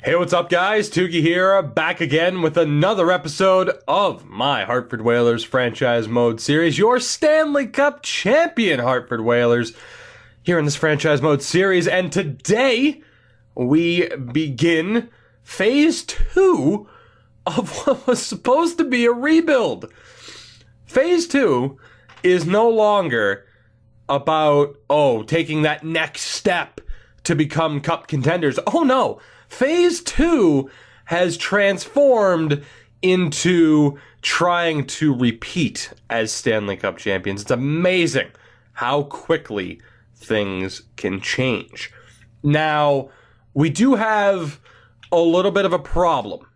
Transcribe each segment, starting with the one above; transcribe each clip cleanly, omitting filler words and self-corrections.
Hey, what's up, guys? Tuki here, back again with another episode of my Hartford Whalers franchise mode series. Your Stanley Cup champion Hartford Whalers here in this franchise mode series. And today, we begin phase 2 of what was supposed to be a rebuild. Phase 2 is no longer about, taking that next step to become cup contenders. Oh, no. Phase 2 has transformed into trying to repeat as Stanley Cup champions. It's amazing how quickly things can change. Now, we do have a little bit of a problem,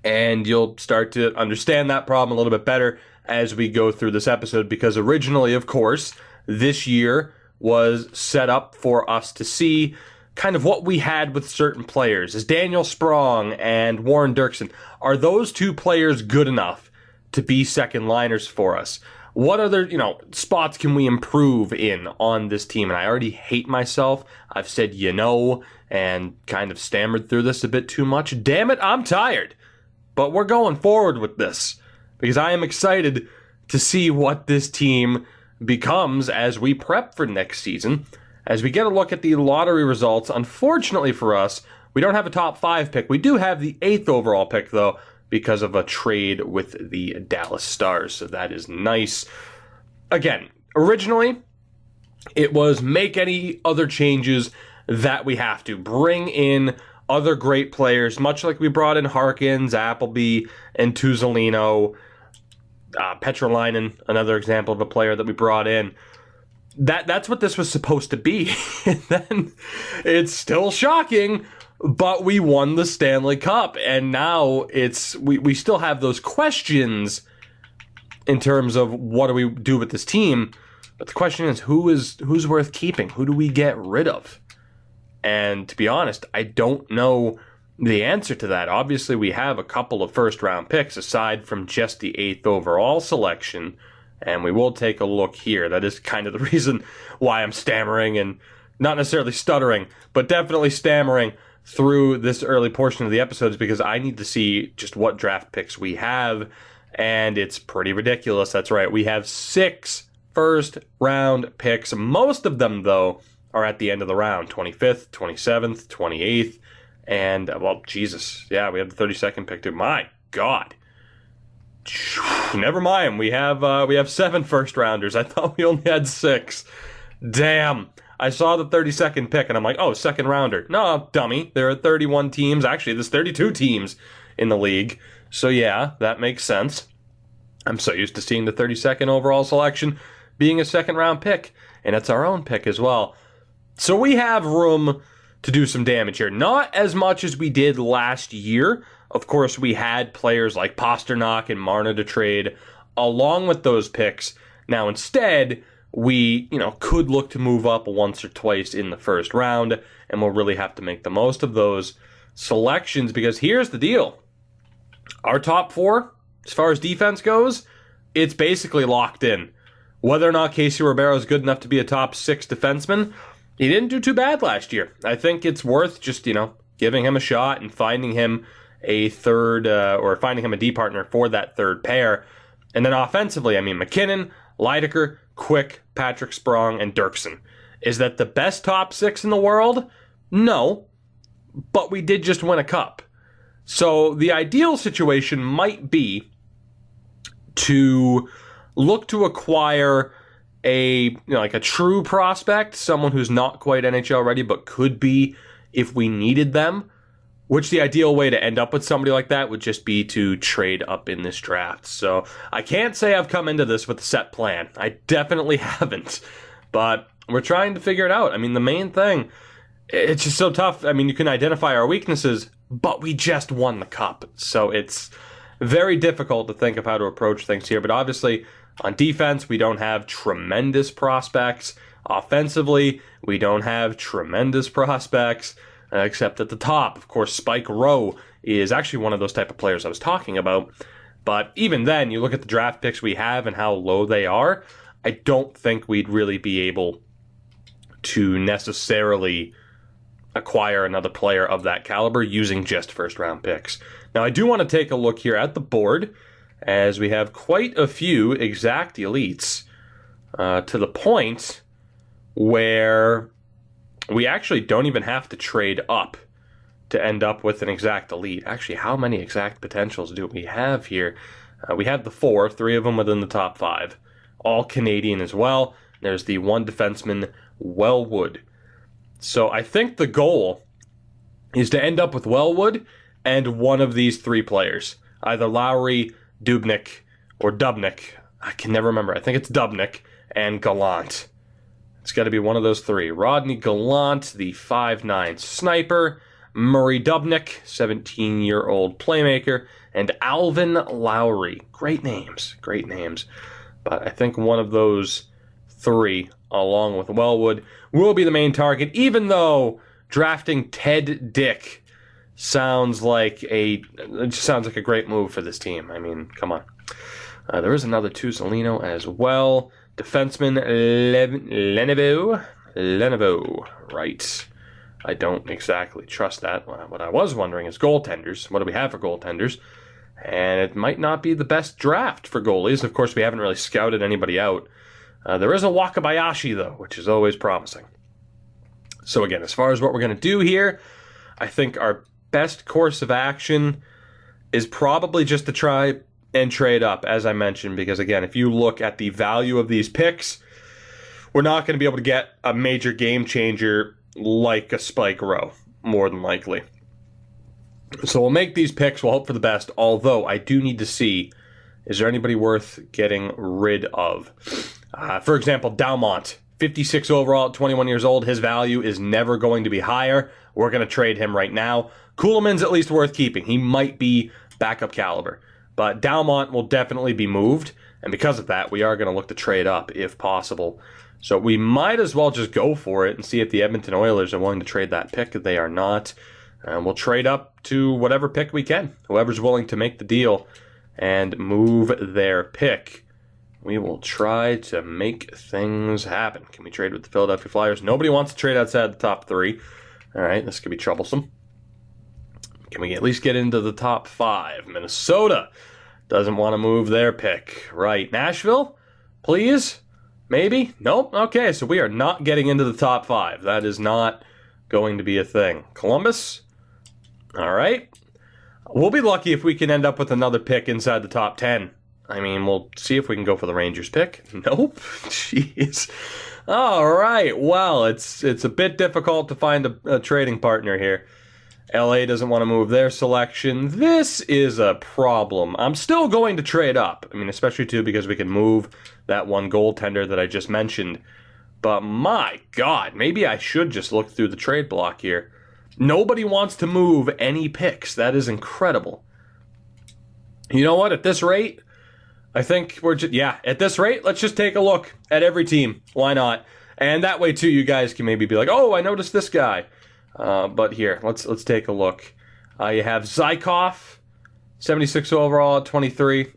and you'll start to understand that problem a little bit better as we go through this episode, because originally, of course, this year was set up for us to see kind of what we had with certain players. Is Daniel Sprong and Warren Dirksen, are those two players good enough to be second liners for us? What other, spots can we improve in on this team? And I already hate myself. I've said, and kind of stammered through this a bit too much. Damn it, I'm tired. But we're going forward with this because I am excited to see what this team becomes as we prep for next season. As we get a look at the lottery results, unfortunately for us, we don't have a top 5 pick. We do have the 8th overall pick, though, because of a trade with the Dallas Stars, so that is nice. Again, originally, it was make any other changes that we have to. Bring in other great players, much like we brought in Harkins, Appleby, and Tuzolino. Petrolainen, another example of a player that we brought in. That's what this was supposed to be. And then it's still shocking, but we won the Stanley Cup. And now we still have those questions in terms of what do we do with this team. But the question is, who's worth keeping? Who do we get rid of? And to be honest, I don't know the answer to that. Obviously, we have a couple of first-round picks aside from just the 8th overall selection. And we will take a look here. That is kind of the reason why I'm stammering and not necessarily stuttering, but definitely stammering through this early portion of the episodes because I need to see just what draft picks we have. And it's pretty ridiculous. That's right. We have 6 first-round picks. Most of them, though, are at the end of the round. 25th, 27th, 28th. And, Jesus. Yeah, we have the 32nd pick, too. My God. Never mind. We have 7 first rounders. I thought we only had 6. Damn. I saw the 32nd pick and I'm like, second rounder. No, dummy. There are 31 teams. Actually, there's 32 teams in the league. So yeah, that makes sense. I'm so used to seeing the 32nd overall selection being a second round pick, and it's our own pick as well. So we have room to do some damage here. Not as much as we did last year. Of course, we had players like Pasternak and Marner to trade along with those picks. Now, instead, we, could look to move up once or twice in the first round, and we'll really have to make the most of those selections because here's the deal. Our top 4, as far as defense goes, it's basically locked in. Whether or not Casey Ribeiro is good enough to be a top 6 defenseman, he didn't do too bad last year. I think it's worth just, giving him a shot and finding him a third or finding him a D partner for that third pair. And then offensively, McKinnon, Leidecker, Quick, Patrick Sprong, and Dirksen. Is that the best top 6 in the world? No, but we did just win a cup. So the ideal situation might be to look to acquire a true prospect, someone who's not quite NHL ready but could be if we needed them. Which the ideal way to end up with somebody like that would just be to trade up in this draft. So I can't say I've come into this with a set plan. I definitely haven't. But we're trying to figure it out. The main thing, it's just so tough. You can identify our weaknesses, but we just won the cup. So it's very difficult to think of how to approach things here. But obviously, on defense, we don't have tremendous prospects. Offensively, we don't have tremendous prospects. Except at the top. Of course, Spike Rowe is actually one of those type of players I was talking about. But even then, you look at the draft picks we have and how low they are, I don't think we'd really be able to necessarily acquire another player of that caliber using just first-round picks. Now, I do want to take a look here at the board, as we have quite a few exact elites, to the point where we actually don't even have to trade up to end up with an exact elite. Actually, how many exact potentials do we have here? We have the 4, 3 of them within the top 5. All Canadian as well. There's the one defenseman, Wellwood. So I think the goal is to end up with Wellwood and one of these 3 players. Either Lowry, Dubnyk, or Dubnyk. I can never remember. I think it's Dubnyk and Gallant. It's got to be one of those 3. Rodney Gallant, the 5'9 sniper. Murray Dubnyk, 17-year-old playmaker. And Alvin Lowry. Great names. Great names. But I think one of those 3, along with Wellwood, will be the main target, even though drafting Ted Dick sounds like a great move for this team. I mean, come on. There is another Tuzolino as well. Defenseman Lenovo, right. I don't exactly trust that. What I was wondering is goaltenders. What do we have for goaltenders? And it might not be the best draft for goalies. Of course, we haven't really scouted anybody out. There is a Wakabayashi, though, which is always promising. So again, as far as what we're going to do here, I think our best course of action is probably just to try and trade up, as I mentioned, because again, if you look at the value of these picks, we're not going to be able to get a major game changer like a Spike Rowe, more than likely. So we'll make these picks, we'll hope for the best, although I do need to see, is there anybody worth getting rid of? For example, Daumont, 56 overall at 21 years old. His value is never going to be higher. We're going to trade him right now. Kuhlman's at least worth keeping. He might be backup caliber. But Daumont will definitely be moved. And because of that, we are going to look to trade up if possible. So we might as well just go for it and see if the Edmonton Oilers are willing to trade that pick. They are not. We'll trade up to whatever pick we can. Whoever's willing to make the deal and move their pick. We will try to make things happen. Can we trade with the Philadelphia Flyers? Nobody wants to trade outside the top 3. All right, this could be troublesome. Can we at least get into the top 5? Minnesota doesn't want to move their pick. Right, Nashville? Please? Maybe? Nope. Okay, so we are not getting into the top 5. That is not going to be a thing. Columbus? All right. We'll be lucky if we can end up with another pick inside the top 10. I mean, we'll see if we can go for the Rangers pick. Nope. Jeez. All right. Well, it's a bit difficult to find a trading partner here. LA doesn't want to move their selection. This is a problem. I'm still going to trade up. I mean, especially too because we can move that one goaltender that I just mentioned. But my God, maybe I should just look through the trade block here. Nobody wants to move any picks. That is incredible. You know what? At this rate, I think we're just, at this rate, let's just take a look at every team. Why not? And that way, too, you guys can maybe be like, oh, I noticed this guy. But here, let's take a look. You have Zykov, 76 overall at 23.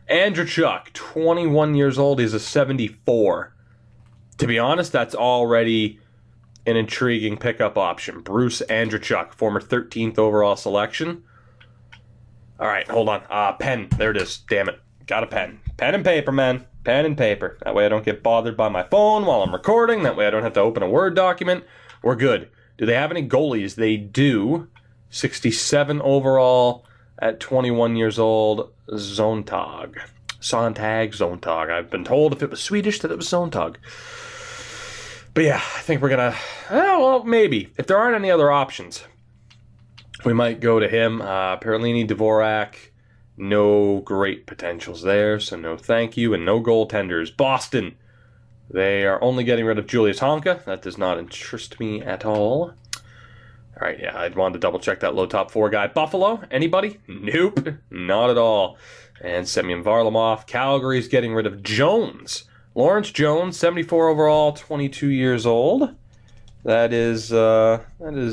Andreychuk, 21 years old. He's a 74. To be honest, that's already an intriguing pickup option. Bruce Andreychuk, former 13th overall selection. All right, hold on. Pen. There it is. Damn it. Got a pen. Pen and paper, man. Pen and paper. That way I don't get bothered by my phone while I'm recording. That way I don't have to open a Word document. We're good. Do they have any goalies? They do. 67 overall at 21 years old. Zontag. I've been told if it was Swedish that it was Zontag. But yeah, I think we're going to... well, maybe. If there aren't any other options, we might go to him. Perlini, Dvorak. No great potentials there, so no thank you. And no goaltenders. Boston. They are only getting rid of Julius Honka. That does not interest me at all. All right, yeah, I'd want to double-check that low top 4 guy. Buffalo, anybody? Nope, not at all. And Semyon Varlamov. Calgary's getting rid of Jones. Lawrence Jones, 74 overall, 22 years old. That is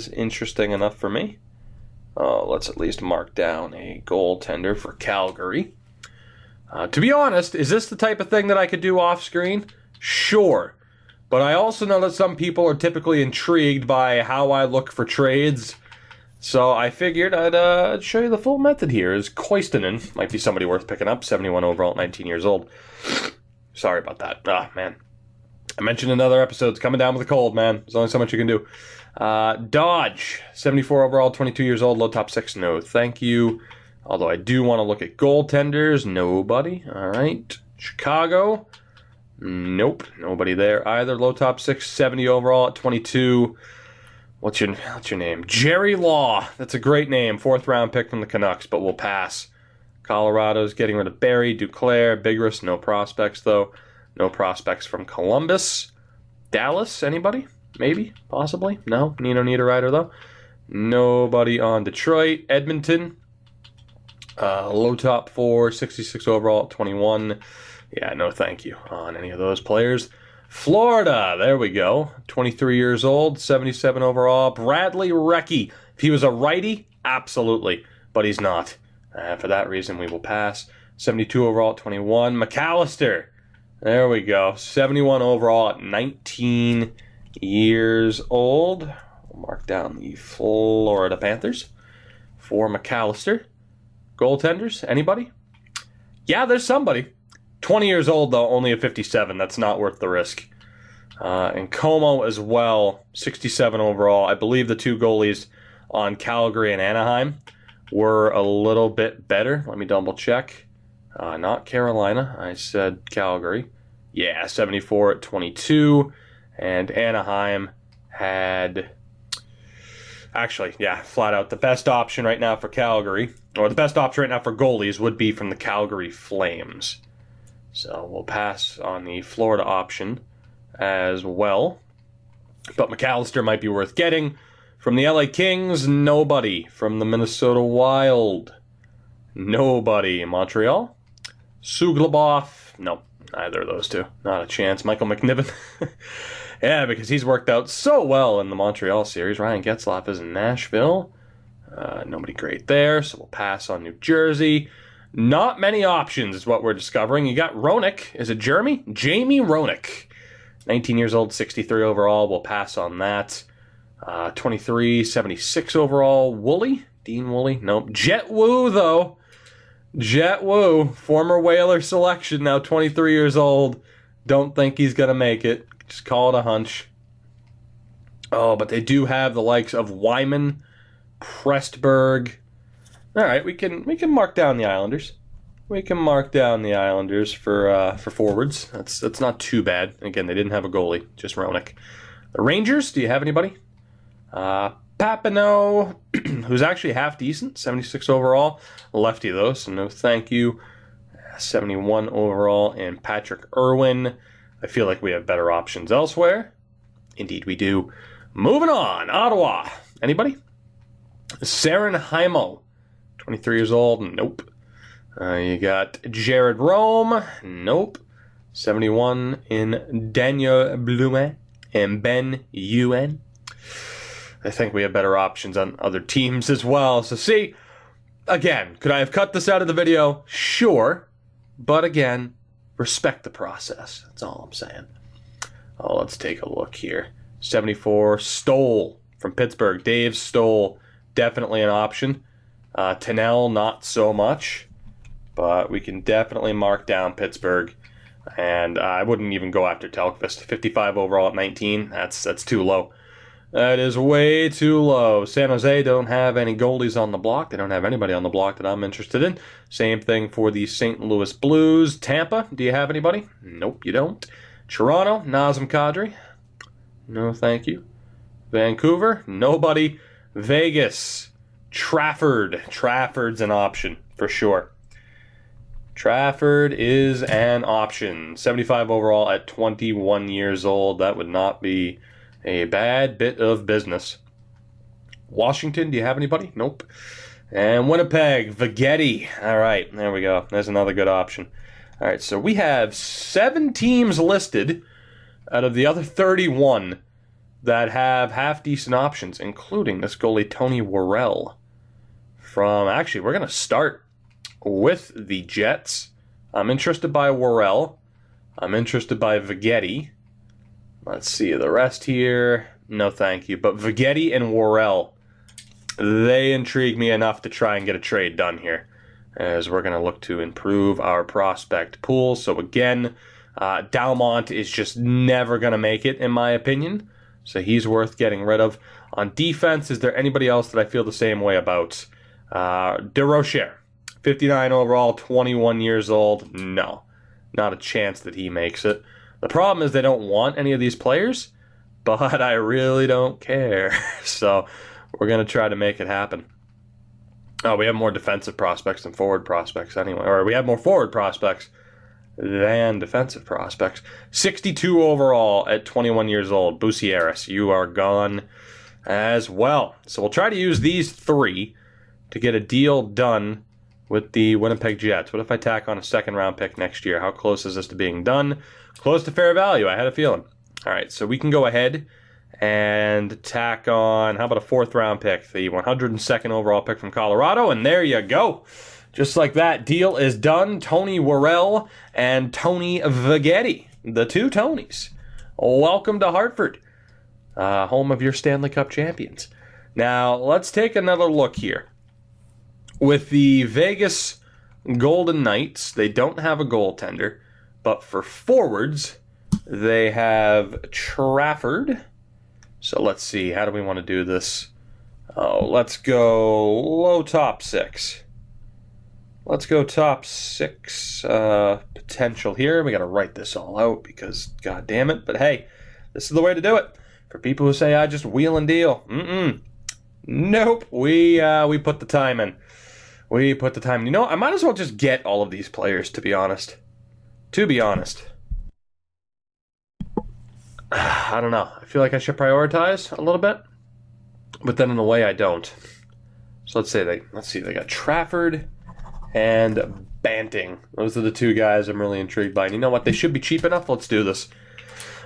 interesting enough for me. Let's at least mark down a goaltender for Calgary. To be honest, is this the type of thing that I could do off-screen? Sure. But I also know that some people are typically intrigued by how I look for trades. So I figured I'd show you the full method here. Is Koistinen might be somebody worth picking up. 71 overall at 19 years old. Sorry about that. Ah, man. I mentioned in other episodes, coming down with a cold, man. There's only so much you can do. Dodge, 74 overall, 22 years old, low top 6. No, thank you. Although I do want to look at goaltenders. Nobody. All right. Chicago. Nope. Nobody there either. Low top 6, 70 overall at 22. What's your name? Jerry Law. That's a great name. 4th round pick from the Canucks, but we'll pass. Colorado's getting rid of Barry, Duclair, Bigris. No prospects, though. No prospects from Columbus. Dallas, anybody? Maybe? Possibly? No? Nino Niederreiter, though? Nobody on Detroit. Edmonton. Low top 4, 66 overall, 21. Yeah, no thank you on any of those players. Florida, there we go. 23 years old, 77 overall. Bradley Recchi. If he was a righty, absolutely. But he's not. For that reason, we will pass. 72 overall, 21. McAllister. There we go. 71 overall at 19 years old. We'll mark down the Florida Panthers for McAllister. Goaltenders, anybody? Yeah, there's somebody. 20 years old, though, only a 57. That's not worth the risk. And Como as well, 67 overall. I believe the two goalies on Calgary and Anaheim were a little bit better. Let me double check. Not Carolina. I said Calgary. Yeah, 74 at 22. And Anaheim had... Actually, yeah, flat out the best option right now for Calgary, or the best option right now for goalies would be from the Calgary Flames. So we'll pass on the Florida option as well. But McAllister might be worth getting. From the LA Kings, nobody. From the Minnesota Wild, nobody. Montreal, Suglobov, no, neither of those two. Not a chance. Michael McNiven. Yeah, because he's worked out so well in the Montreal series. Ryan Getzlaf is in Nashville. Nobody great there, so we'll pass on New Jersey. Not many options is what we're discovering. You got Roenick. Is it Jeremy? Jamie Roenick. 19 years old, 63 overall. We'll pass on that. 23, 76 overall. Woolley? Dean Woolley? Nope. Jet Wu, though. Jet Wu, former Whaler selection, now 23 years old. Don't think he's going to make it. Just call it a hunch. Oh, but they do have the likes of Wyman, Prestberg. All right, we can mark down the Islanders. We can mark down the Islanders for forwards. That's not too bad. Again, they didn't have a goalie, just Roenick. The Rangers, do you have anybody? Papineau, who's actually half decent, 76 overall. Lefty, though, so no thank you. 71 overall, and Patrick Irwin. I feel like we have better options elsewhere. Indeed, we do. Moving on, Ottawa. Anybody? Saren Heimo, 23 years old. Nope. You got Jared Rome. Nope. 71 in Daniel Blume and Ben Yuen. I think we have better options on other teams as well. So see, again, could I have cut this out of the video? Sure. But again, respect the process. That's all I'm saying. Oh, let's take a look here. 74, Stoll from Pittsburgh. Dave Stoll, definitely an option. Tennell, not so much. But we can definitely mark down Pittsburgh. And I wouldn't even go after Telkvist. 55 overall at 19. That's too low. That is way too low. San Jose don't have any goalies on the block. They don't have anybody on the block that I'm interested in. Same thing for the St. Louis Blues. Tampa, do you have anybody? Nope, you don't. Toronto, Nazem Kadri. No, thank you. Vancouver, nobody. Vegas, Trafford. Trafford's an option, for sure. Trafford is an option. 75 overall at 21 years old. That would not be a bad bit of business. Washington, do you have anybody? Nope. And Winnipeg, Vegetti. All right, there we go. There's another good option. All right, so we have 7 teams listed out of the other 31 that have half-decent options, including this goalie, Tony Worrell. Actually, we're going to start with the Jets. I'm interested by Worrell. I'm interested by Vegetti. Let's see, the rest here, no thank you. But Vegetti and Worrell, they intrigue me enough to try and get a trade done here, as we're going to look to improve our prospect pool. So again, Dalmont is just never going to make it, in my opinion. So he's worth getting rid of. On defense, is there anybody else that I feel the same way about? DeRocher, 59 overall, 21 years old. No, not a chance that he makes it. The problem is they don't want any of these players, but I really don't care. So we're going to try to make it happen. Oh, we have more defensive prospects than forward prospects anyway. Or we have more forward prospects than defensive prospects. 62 overall at 21 years old. Bucieris, you are gone as well. So we'll try to use these three to get a deal done with the Winnipeg Jets. What if I tack on a second-round pick next year? How close is this to being done? Close to fair value. I had a feeling. All right, so we can go ahead and tack on, how about a fourth-round pick? The 102nd overall pick from Colorado, and there you go. Just like that, deal is done. Tony Worrell and Tony Vegetti, the two Tonys. Welcome to Hartford, home of your Stanley Cup champions. Now, let's take another look here. With the Vegas Golden Knights, they don't have a goaltender, but for forwards, they have Trafford. So let's see, how do we want to do this? Oh, let's go low top six. Let's go top six potential here. We got to write this all out because, god damn it. But hey, this is the way to do it. For people who say, I just wheel and deal. Nope. We put the time in. We put the time in. You know, I might as well just get all of these players, to be honest. I don't know. I feel like I should prioritize a little bit, but then in a way I don't. So let's see, they got Trafford and Banting. Those are the two guys I'm really intrigued by. And you know what? They should be cheap enough. Let's do this.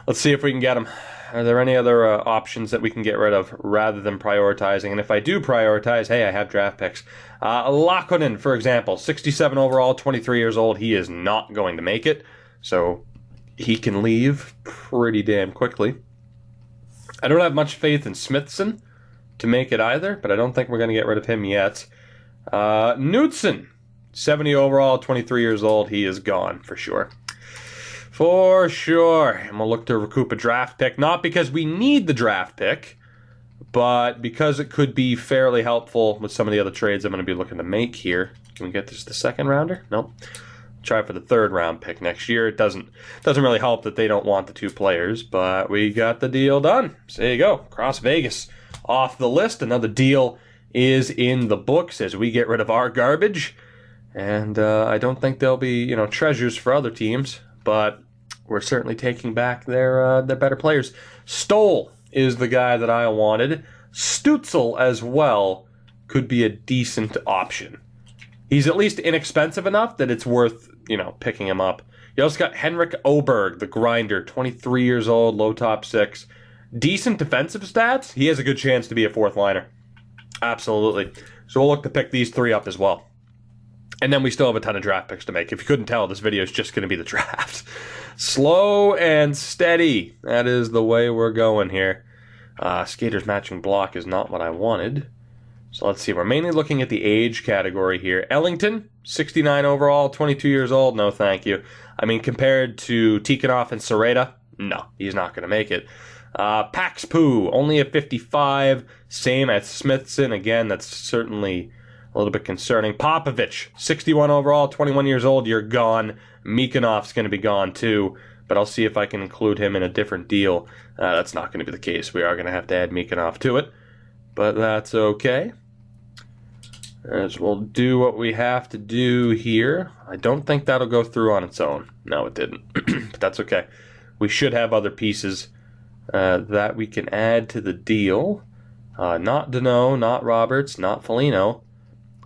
Let's see if we can get them. Are there any other options that we can get rid of rather than prioritizing? And if I do prioritize, hey, I have draft picks. Lakonen, for example, 67 overall, 23 years old. He is not going to make it, so he can leave pretty damn quickly. I don't have much faith in Smithson to make it either, but I don't think we're going to get rid of him yet. Knudsen, 70 overall, 23 years old. He is gone for sure. For sure. And we'll look to recoup a draft pick, not because we need the draft pick, but because it could be fairly helpful with some of the other trades I'm going to be looking to make here. Can we get this the second rounder? Nope. Try for the third round pick next year. It doesn't really help that they don't want the two players, but we got the deal done. So there you go. Cross Vegas off the list. Another deal is in the books as we get rid of our garbage. And I don't think there'll be, treasures for other teams, but we're certainly taking back their better players. Stoll is the guy that I wanted. Stutzel as well could be a decent option. He's at least inexpensive enough that it's worth, picking him up. You also got Henrik Oberg, the grinder, 23 years old, low top six. Decent defensive stats. He has a good chance to be a fourth liner. Absolutely. So we'll look to pick these three up as well. And then we still have a ton of draft picks to make. If you couldn't tell, this video is just going to be the draft. Slow and steady. That is the way we're going here. Skaters matching block is not what I wanted. So let's see. We're mainly looking at the age category here. Ellington, 69 overall, 22 years old. No, thank you. I mean, compared to Tikhonov and Sereda, no, he's not going to make it. Paxpoo, only a 55. Same as Smithson. Again, that's certainly a little bit concerning. Popovich, 61 overall, 21 years old. You're gone. Mikonov's going to be gone too, but I'll see if I can include him in a different deal. That's not going to be the case. We are going to have to add Mikonov to it, but that's okay. As we'll do what we have to do here. I don't think that'll go through on its own. No, it didn't, but that's okay. We should have other pieces that we can add to the deal. Not Deneau, not Roberts, not Foligno.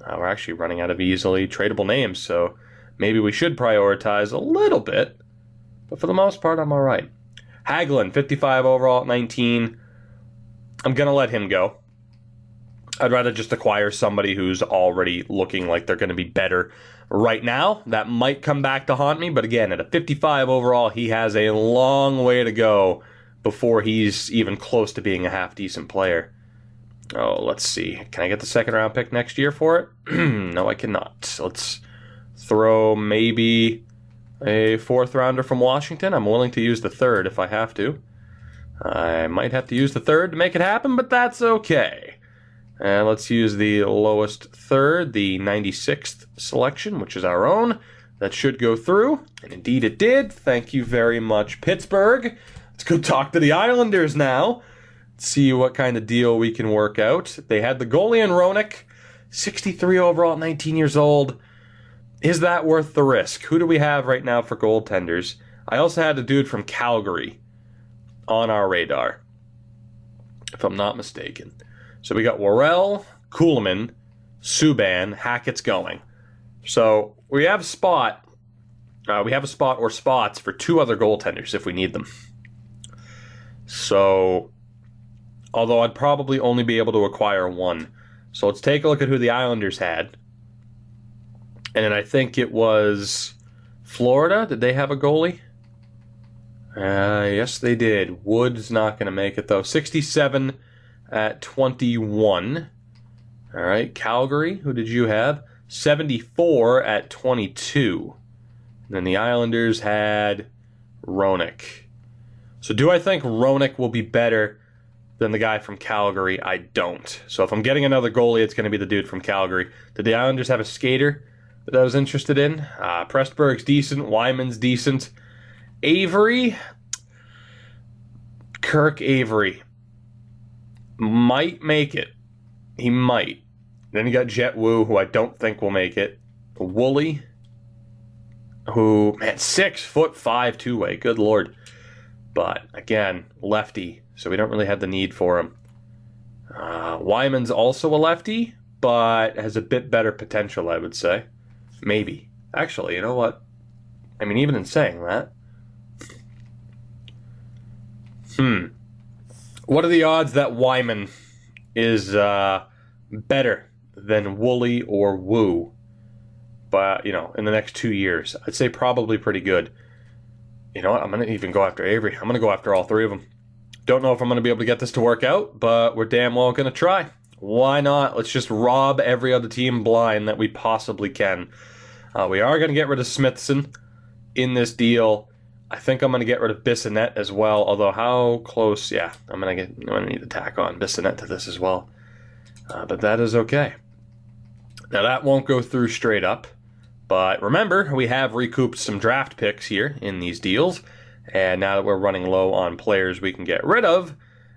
We're actually running out of easily tradable names, so maybe we should prioritize a little bit. But for the most part, I'm all right. Hagelin, 55 overall at 19. I'm going to let him go. I'd rather just acquire somebody who's already looking like they're going to be better right now. That might come back to haunt me, but again, at a 55 overall, he has a long way to go before he's even close to being a half-decent player. Oh, let's see. Can I get the second-round pick next year for it? No, I cannot. Let's throw maybe a fourth-rounder from Washington. I'm willing to use the third if I have to. I might have to use the third to make it happen, but that's okay. And let's use the lowest third, the 96th selection, which is our own. That should go through, and indeed it did. Thank you very much, Pittsburgh. Let's go talk to the Islanders now. See what kind of deal we can work out. They had the goalie in Roenick, 63 overall, 19 years old. Is that worth the risk? Who do we have right now for goaltenders? I also had a dude from Calgary on our radar, if I'm not mistaken. So we got Worrell, Kuhlman, Subban, Hackett's going. So we have a spot. We have a spot or spots for two other goaltenders if we need them. So, although I'd probably only be able to acquire one. So let's take a look at who the Islanders had. And then I think it was Florida. Did they have a goalie? Yes, they did. Wood's not going to make it, though. 67 at 21. All right, Calgary, who did you have? 74 at 22. And then the Islanders had Roenick. So do I think Roenick will be better than the guy from Calgary? I don't. So if I'm getting another goalie, it's going to be the dude from Calgary. Did the Islanders have a skater that I was interested in? Prestberg's decent. Wyman's decent. Avery? Kirk Avery might make it. He might. Then you got Jet Wu, who I don't think will make it. Woolley, who, man, 6'5" two-way. Good Lord. But, again, lefty, so we don't really have the need for him. Wyman's also a lefty, but has a bit better potential, I would say. Maybe. Actually, you know what? I mean, even in saying that. What are the odds that Wyman is better than Woolley or Wu, but in the next 2 years? I'd say probably pretty good. You know what? I'm going to even go after Avery. I'm going to go after all three of them. Don't know if I'm going to be able to get this to work out, but we're damn well going to try. Why not? Let's just rob every other team blind that we possibly can. We are going to get rid of Smithson in this deal. I think I'm going to get rid of Bissonnette as well, although how close? Yeah, I'm going to need to tack on Bissonnette to this as well. But that is okay. Now, that won't go through straight up. But remember, we have recouped some draft picks here in these deals. And now that we're running low on players we can get rid of,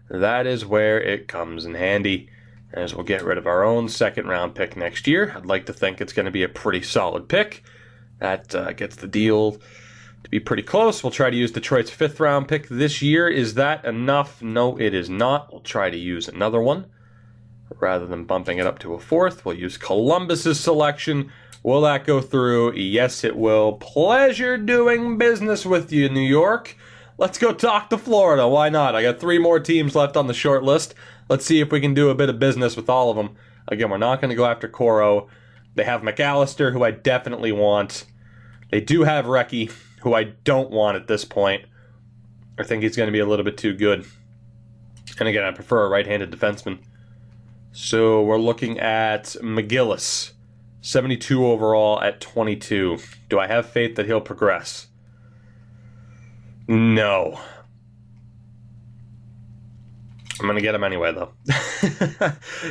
that is where it comes in handy. As we'll get rid of our own second-round pick next year. I'd like to think it's going to be a pretty solid pick. That gets the deal to be pretty close. We'll try to use Detroit's fifth-round pick this year. Is that enough? No, it is not. We'll try to use another one. Rather than bumping it up to a fourth, we'll use Columbus's selection. Will that go through? Yes, it will. Pleasure doing business with you, New York. Let's go talk to Florida. Why not? I got 3 more teams left on the short list. Let's see if we can do a bit of business with all of them. Again, we're not going to go after Coro. They have McAllister, who I definitely want. They do have Recchi, who I don't want at this point. I think he's going to be a little bit too good. And again, I prefer a right-handed defenseman. So we're looking at McGillis, 72 overall at 22. Do I have faith that he'll progress? No. I'm going to get him anyway, though.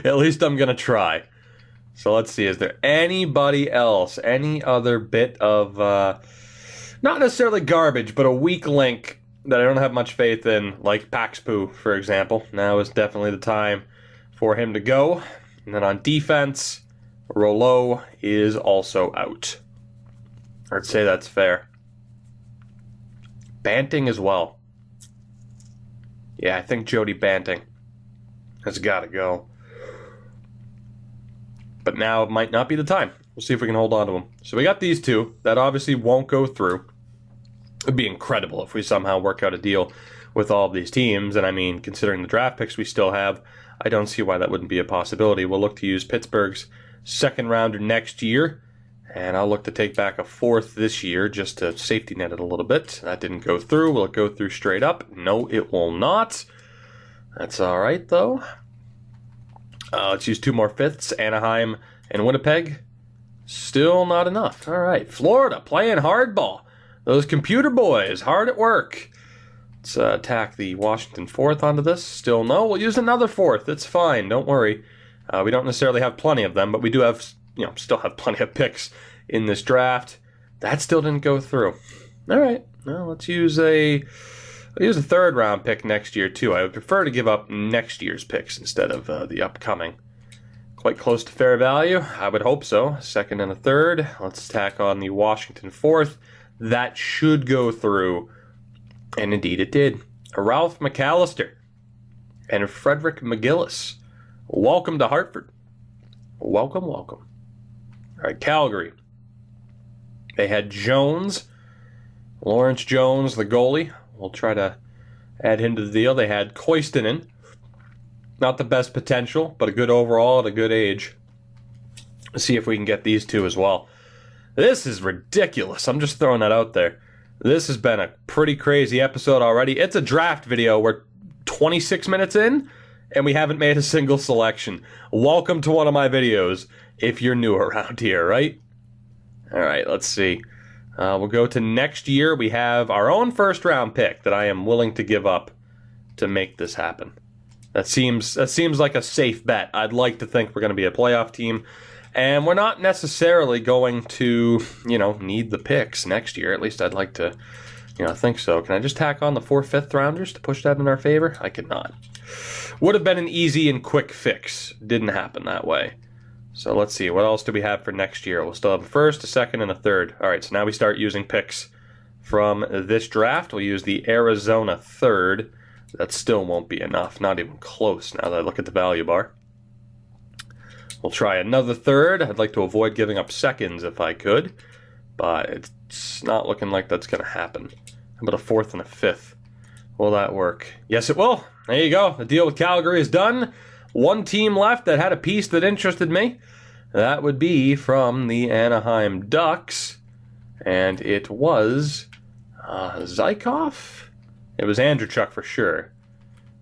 At least I'm going to try. So let's see. Is there anybody else? Any other bit of, not necessarily garbage, but a weak link that I don't have much faith in, like Paxpoo, for example? Now is definitely the time for him to go. And then on defense, Rouleau is also out. I'd say that's fair. Banting as well. Yeah, I think Jody Banting has got to go. But now might not be the time. We'll see if we can hold on to him. So we got these two. That obviously won't go through. It would be incredible if we somehow work out a deal with all of these teams. And I mean, considering the draft picks we still have, I don't see why that wouldn't be a possibility. We'll look to use Pittsburgh's second rounder next year. And I'll look to take back a 4th this year just to safety net it a little bit. That didn't go through. Will it go through straight up? No, it will not. That's all right, though. Let's use 2 more 5ths. Anaheim and Winnipeg. Still not enough. All right. Florida playing hardball. Those computer boys hard at work. Let's tack the Washington 4th onto this. Still no. We'll use another 4th. It's fine. Don't worry. We don't necessarily have plenty of them, but we do have, still have plenty of picks in this draft. That still didn't go through. All right. Well, let's use a 3rd round pick next year too. I would prefer to give up next year's picks instead of the upcoming. Quite close to fair value. I would hope so. 2nd and a 3rd. Let's tack on the Washington 4th. That should go through. And indeed it did. Ralph McAllister and Frederick McGillis. Welcome to Hartford. Welcome, welcome. All right, Calgary. They had Jones, Lawrence Jones, the goalie. We'll try to add him to the deal. They had Koistinen. Not the best potential, but a good overall at a good age. Let's see if we can get these 2 as well. This is ridiculous. I'm just throwing that out there. This has been a pretty crazy episode already. It's a draft video. We're 26 minutes in, and we haven't made a single selection. Welcome to one of my videos, if you're new around here, right? All right, let's see. We'll go to next year. We have our own 1st round pick that I am willing to give up to make this happen. That seems like a safe bet. I'd like to think we're going to be a playoff team. And we're not necessarily going to, need the picks next year. At least I'd like to, think so. Can I just tack on the 4 5th rounders to push that in our favor? I could not. Would have been an easy and quick fix. Didn't happen that way. So let's see. What else do we have for next year? We'll still have a 1st, a 2nd, and a 3rd. All right, so now we start using picks from this draft. We'll use the Arizona 3rd. That still won't be enough. Not even close now that I look at the value bar. We'll try another 3rd. I'd like to avoid giving up 2nds if I could, but it's not looking like that's going to happen. How about a 4th and a 5th? Will that work? Yes, it will. There you go. The deal with Calgary is done. One team left that had a piece that interested me. That would be from the Anaheim Ducks, and it was Zykov? It was Andreychuk for sure.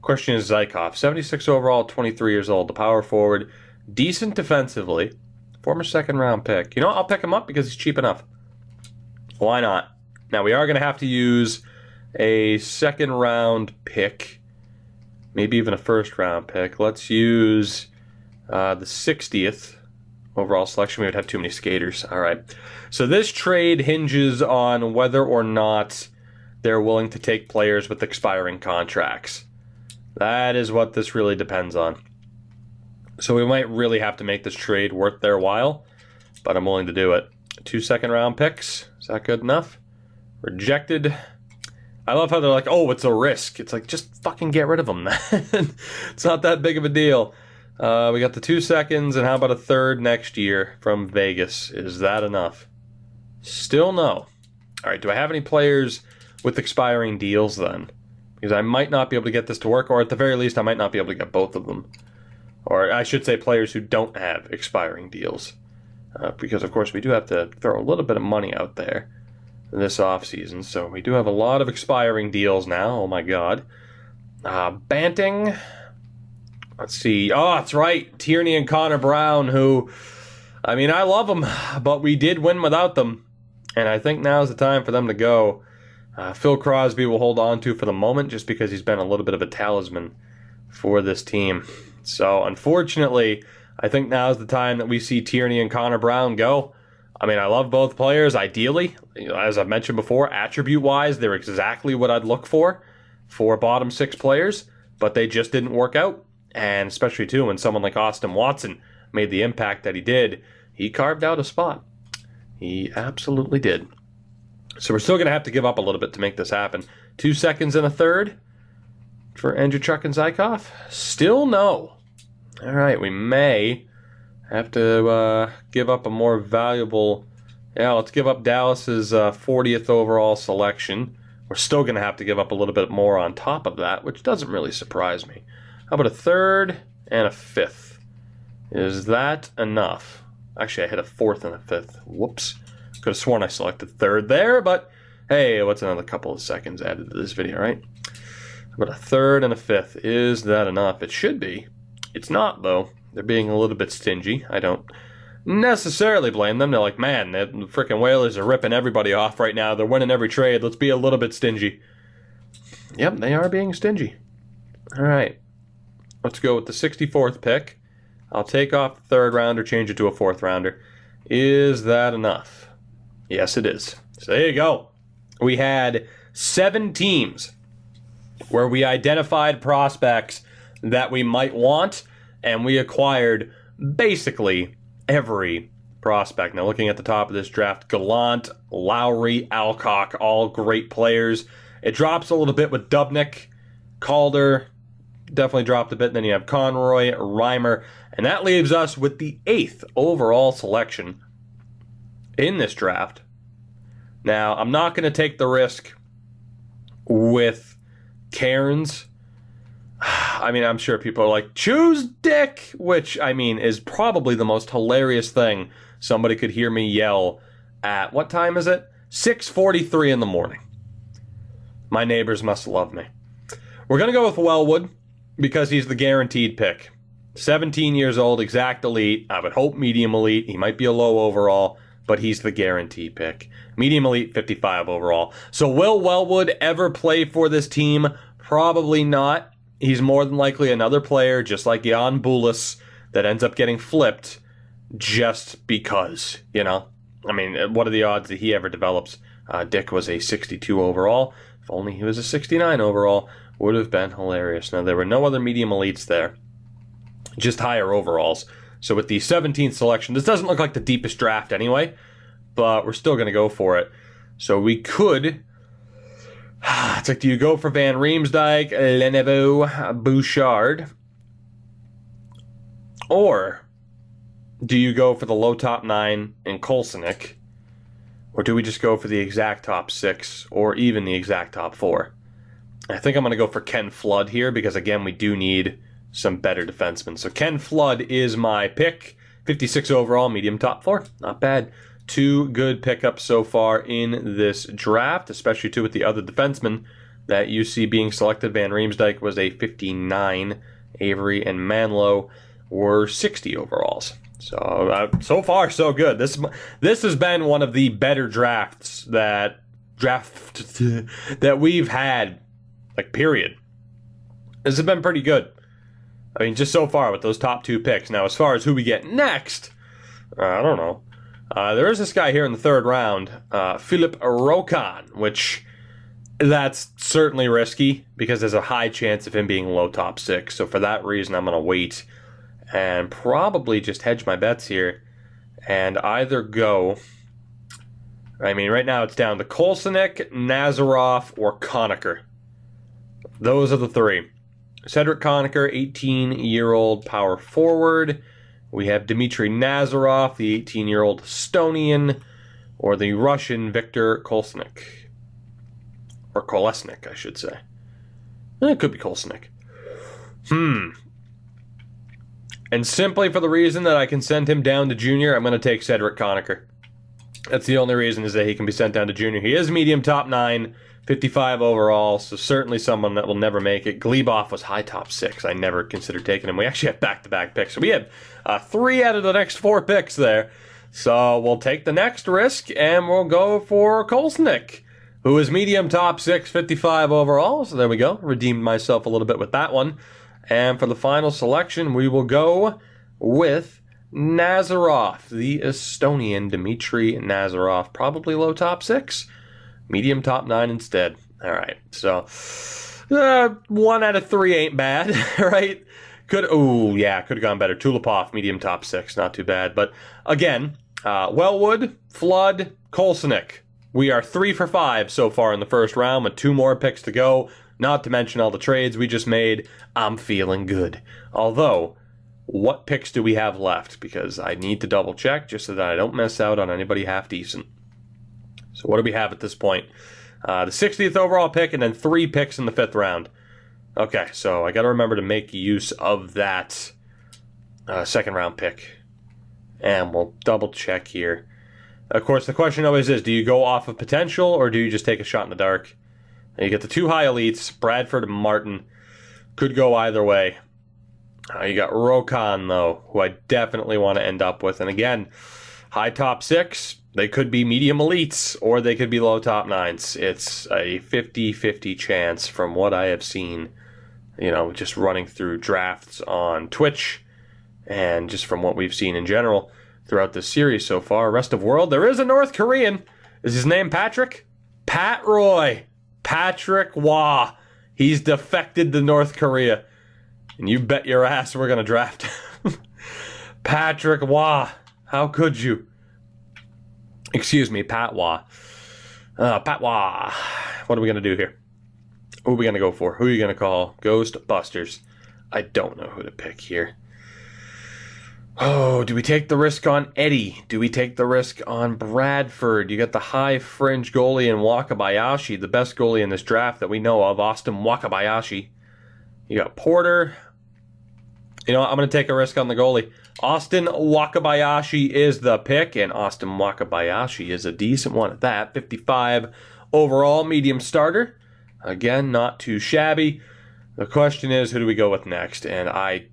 Question is Zykov. 76 overall, 23 years old, the power forward. Decent defensively. Former 2nd round pick. I'll pick him up because he's cheap enough. Why not? Now, we are going to have to use a 2nd round pick. Maybe even a 1st round pick. Let's use the 60th overall selection. We would have too many skaters. All right. So this trade hinges on whether or not they're willing to take players with expiring contracts. That is what this really depends on. So we might really have to make this trade worth their while, but I'm willing to do it. 2 2nd round picks. Is that good enough? Rejected. I love how they're like, oh, it's a risk. It's like, just fucking get rid of them, man. It's not that big of a deal. We got the 2 2nds, and how about a 3rd next year from Vegas? Is that enough? Still no. All right, do I have any players with expiring deals then? Because I might not be able to get this to work, or at the very least, I might not be able to get both of them. Or I should say players who don't have expiring deals. Because, of course, we do have to throw a little bit of money out there this offseason. So we do have a lot of expiring deals now. Oh, my God. Banting. Let's see. Oh, that's right. Tierney and Connor Brown, who, I love them, but we did win without them. And I think now's the time for them to go. Phil Crosby will hold on to for the moment just because he's been a little bit of a talisman for this team. So, unfortunately, I think now's the time that we see Tierney and Connor Brown go. I love both players, ideally. As I've mentioned before, attribute-wise, they're exactly what I'd look for bottom 6 players, but they just didn't work out. And especially, too, when someone like Austin Watson made the impact that he did, he carved out a spot. He absolutely did. So we're still going to have to give up a little bit to make this happen. 2 2nds and a 3rd for Andreychuk and Zykov? Still no. All right, we may have to give up a more valuable... Yeah, let's give up Dallas's 40th overall selection. We're still going to have to give up a little bit more on top of that, which doesn't really surprise me. How about a 3rd and a 5th? Is that enough? Actually, I hit a fourth and a fifth. Whoops. Could have sworn I selected third there, but hey, what's another couple of seconds added to this video, right? But a third and a fifth. Is that enough? It should be. It's not, though. They're being a little bit stingy. I don't necessarily blame them. They're like, man, the freaking Whalers are ripping everybody off right now. They're winning every trade. Let's be a little bit stingy. Yep, they are being stingy. All right. Let's go with the 64th pick. I'll take off the third rounder, change it to a fourth rounder. Is that enough? Yes, it is. So there you go. We had 7 teams where we identified prospects that we might want, and we acquired basically every prospect. Now, looking at the top of this draft, Gallant, Lowry, Alcock, all great players. It drops a little bit with Dubnyk, Calder, definitely dropped a bit. Then you have Conroy, Reimer, and that leaves us with the 8th overall selection in this draft. Now, I'm not going to take the risk with Cairns. I mean, I'm sure people are like, choose Dick, which, I mean, is probably the most hilarious thing somebody could hear me yell at, what time is it? 6:43 in the morning. My neighbors must love me. We're going to go with Wellwood because he's the guaranteed pick. 17 years old, exact elite. I would hope medium elite. He might be a low overall, but he's the guaranteed pick. Medium elite, 55 overall. So will Wellwood ever play for this team? Probably not. He's more than likely another player, just like Jan Bulis, that ends up getting flipped just because, you know. I mean, what are the odds that he ever develops? Dick was a 62 overall. If only he was a 69 overall, would have been hilarious. Now, there were no other medium elites there, just higher overalls. So with the 17th selection, this doesn't look like the deepest draft anyway, but we're still going to go for it. So we could... It's like, do you go for Van Riemsdyk, Lennevo, Bouchard? Or do you go for the low top 9 in Kolsenik? Or do we just go for the exact top 6 or even the exact top 4? I think I'm going to go for Ken Flood here because, again, we do need some better defensemen. So Ken Flood is my pick. 56 overall, medium top 4. Not bad. 2 good pickups so far in this draft, especially too with the other defensemen that you see being selected. Van Riemsdyk was a 59. Avery and Manlow were 60 overalls. So far, so good. This has been one of the better drafts that we've had, like, period. This has been pretty good. I mean, just so far with those top 2 picks. Now, as far as who we get next, I don't know. There is this guy here in the 3rd round, Philip Rokon, which that's certainly risky because there's a high chance of him being low top 6. So for that reason, I'm going to wait and probably just hedge my bets here and either go... I mean, right now it's down to Kolsenik, Nazareth, or Conacher. Those are the 3. Cedric Conacher, 18-year-old power forward. We have Dimitri Nazareth, the 18-year-old Estonian, or the Russian Viktor Kolesnik. Or Kolesnik, I should say. It could be Kolesnik. And simply for the reason that I can send him down to junior, I'm going to take Cedric Conacher. That's the only reason, is that he can be sent down to junior. He is medium top 9, 55 overall, so certainly someone that will never make it. Glebov was high top 6. I never considered taking him. We actually have back-to-back picks. So we have 3 out of the next 4 picks there. So we'll take the next risk, and we'll go for Kolesnik, who is medium top 6, 55 overall. So there we go. Redeemed myself a little bit with that one. And for the final selection, we will go with Nazareth, the Estonian Dimitri Nazareth. Probably low top 6. Medium top 9 instead. All right, so 1 out of 3 ain't bad, right? Could have gone better. Tulipov, medium top 6, not too bad. But again, Wellwood, Flood, Kolsenik. We are 3 for 5 so far in the first round with 2 more picks to go. Not to mention all the trades we just made. I'm feeling good. Although, what picks do we have left? Because I need to double check just so that I don't miss out on anybody half decent. So what do we have at this point? The 60th overall pick and then 3 picks in the 5th round. Okay, so I got to remember to make use of that 2nd round pick. And we'll double check here. Of course, the question always is, do you go off of potential or do you just take a shot in the dark? And you get the two high elites, Bradford and Martin. Could go either way. You got Rokon, though, who I definitely want to end up with. And again, high top six, they could be medium elites, or they could be low top nines. It's a 50-50 chance from what I have seen, just running through drafts on Twitch, and just from what we've seen in general throughout this series so far. Rest of world, there is a North Korean. Is his name Patrick? Pat Roy. Patrick Wah. He's defected to North Korea. And you bet your ass we're going to draft him. Patrick Wah. How could you? Excuse me, Pat Wah. Pat Wah. What are we going to do here? Who are we going to go for? Who are you going to call? Ghostbusters. I don't know who to pick here. Oh, do we take the risk on Eddie? Do we take the risk on Bradford? You got the high fringe goalie in Wakabayashi, the best goalie in this draft that we know of, Austin Wakabayashi. You got Porter. I'm going to take a risk on the goalie. Austin Wakabayashi is the pick, and Austin Wakabayashi is a decent one at that. 55 overall, medium starter. Again, not too shabby. The question is, who do we go with next? And I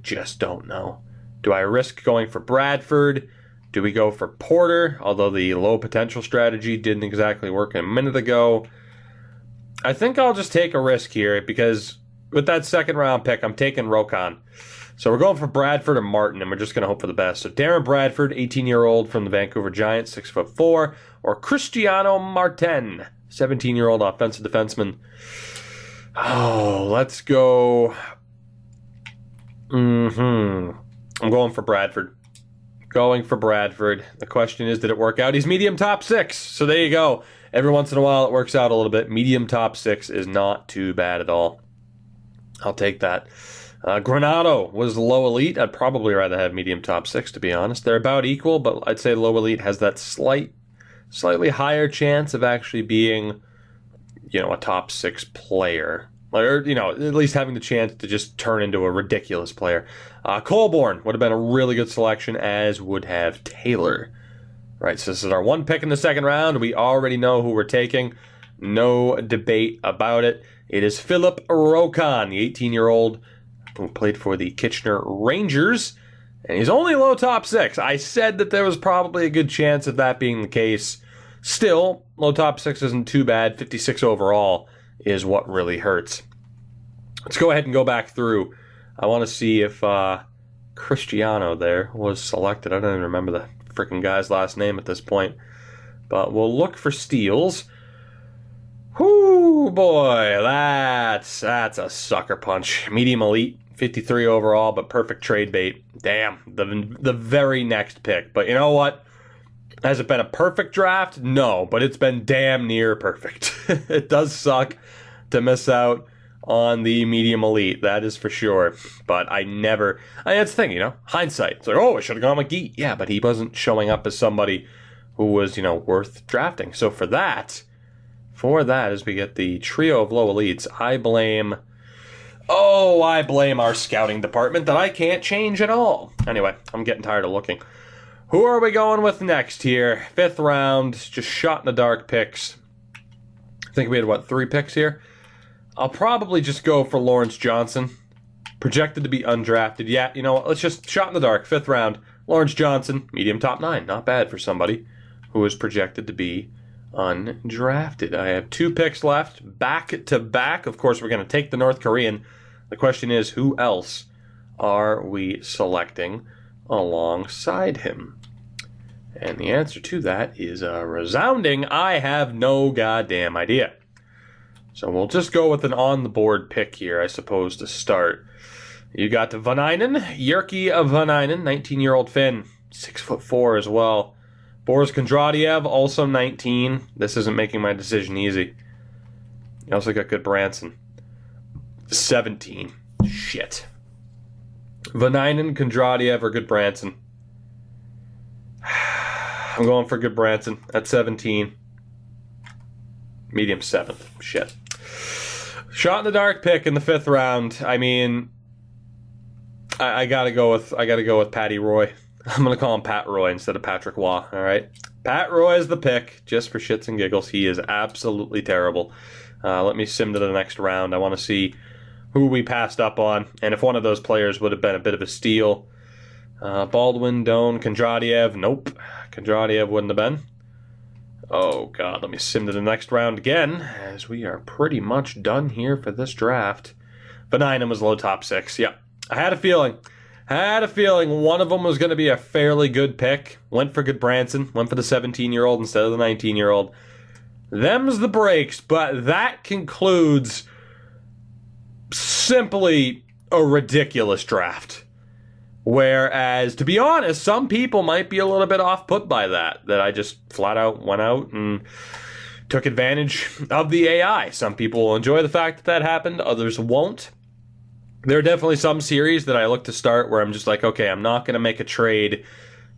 just don't know. Do I risk going for Bradford? Do we go for Porter? Although the low potential strategy didn't exactly work a minute ago. I think I'll just take a risk here because with that second round pick, I'm taking Rokon. So we're going for Bradford or Martin, and we're just going to hope for the best. So Darren Bradford, 18-year-old from the Vancouver Giants, 6'4", or Cristiano Martin, 17-year-old offensive defenseman. Oh, let's go. I'm going for Bradford. The question is, did it work out? He's medium top six. So there you go. Every once in a while, it works out a little bit. Medium top six is not too bad at all. I'll take that. Granado was low elite. I'd probably rather have medium top six, to be honest. They're about equal, but I'd say low elite has that slightly higher chance of actually being, a top six player. Or, at least having the chance to just turn into a ridiculous player. Colborne would have been a really good selection, as would have Taylor. Right, so this is our one pick in the second round. We already know who we're taking. No debate about it. It is Philip Rokon, the 18-year-old who played for the Kitchener Rangers. And he's only low top six. I said that there was probably a good chance of that being the case. Still, low top six isn't too bad. 56 overall is what really hurts. Let's go ahead and go back through. I want to see if Cristiano there was selected. I don't even remember the freaking guy's last name at this point. But we'll look for steals. Whoo, boy, that's a sucker punch. Medium elite, 53 overall, but perfect trade bait. Damn, the very next pick. But you know what? Has it been a perfect draft? No, but it's been damn near perfect. It does suck to miss out on the medium elite, that is for sure. But that's the thing, hindsight. It's like, I should have gone with Geet. Yeah, but he wasn't showing up as somebody who was, worth drafting. So for that, as we get the trio of low elites, I blame our scouting department that I can't change at all. Anyway, I'm getting tired of looking. Who are we going with next here? Fifth round, just shot in the dark picks. I think we had, 3 picks here? I'll probably just go for Lawrence Johnson. Projected to be undrafted. Yeah, let's just shot in the dark. 5th round, Lawrence Johnson, medium top 9. Not bad for somebody who is projected to be undrafted. I have 2 picks left, back to back. Of course, we're going to take the North Korean. The question is, who else are we selecting alongside him? And the answer to that is a resounding, I have no goddamn idea. So we'll just go with an on-the-board pick here, I suppose, to start. You got Vanainen, Jyrki Vanainen, 19-year-old Finn, 6'4" as well. Boris Kondratiev, also 19. This isn't making my decision easy. You also got good Branson, 17. Shit. Vanainen, Kondratiev, or good Branson. I'm going for good Branson at 17. Medium 7th. Shit. Shot in the dark pick in the 5th round. I mean, I gotta go with Patty Roy. I'm going to call him Pat Roy instead of Patrick Waugh, all right? Pat Roy is the pick, just for shits and giggles. He is absolutely terrible. Let me sim to the next round. I want to see who we passed up on, and if one of those players would have been a bit of a steal. Baldwin, Doan, Kondratiev. Nope. Kondratiev wouldn't have been. Oh, God. Let me sim to the next round again, as we are pretty much done here for this draft. Beninem was low top 6. Yeah. I had a feeling. One of them was going to be a fairly good pick. Went for Goodbranson. Went for the 17-year-old instead of the 19-year-old. Them's the breaks, but that concludes simply a ridiculous draft. Whereas, to be honest, some people might be a little bit off-put by that I just flat out went out and took advantage of the AI. Some people will enjoy the fact that happened, others won't. There are definitely some series that I look to start where I'm just like, okay, I'm not going to make a trade.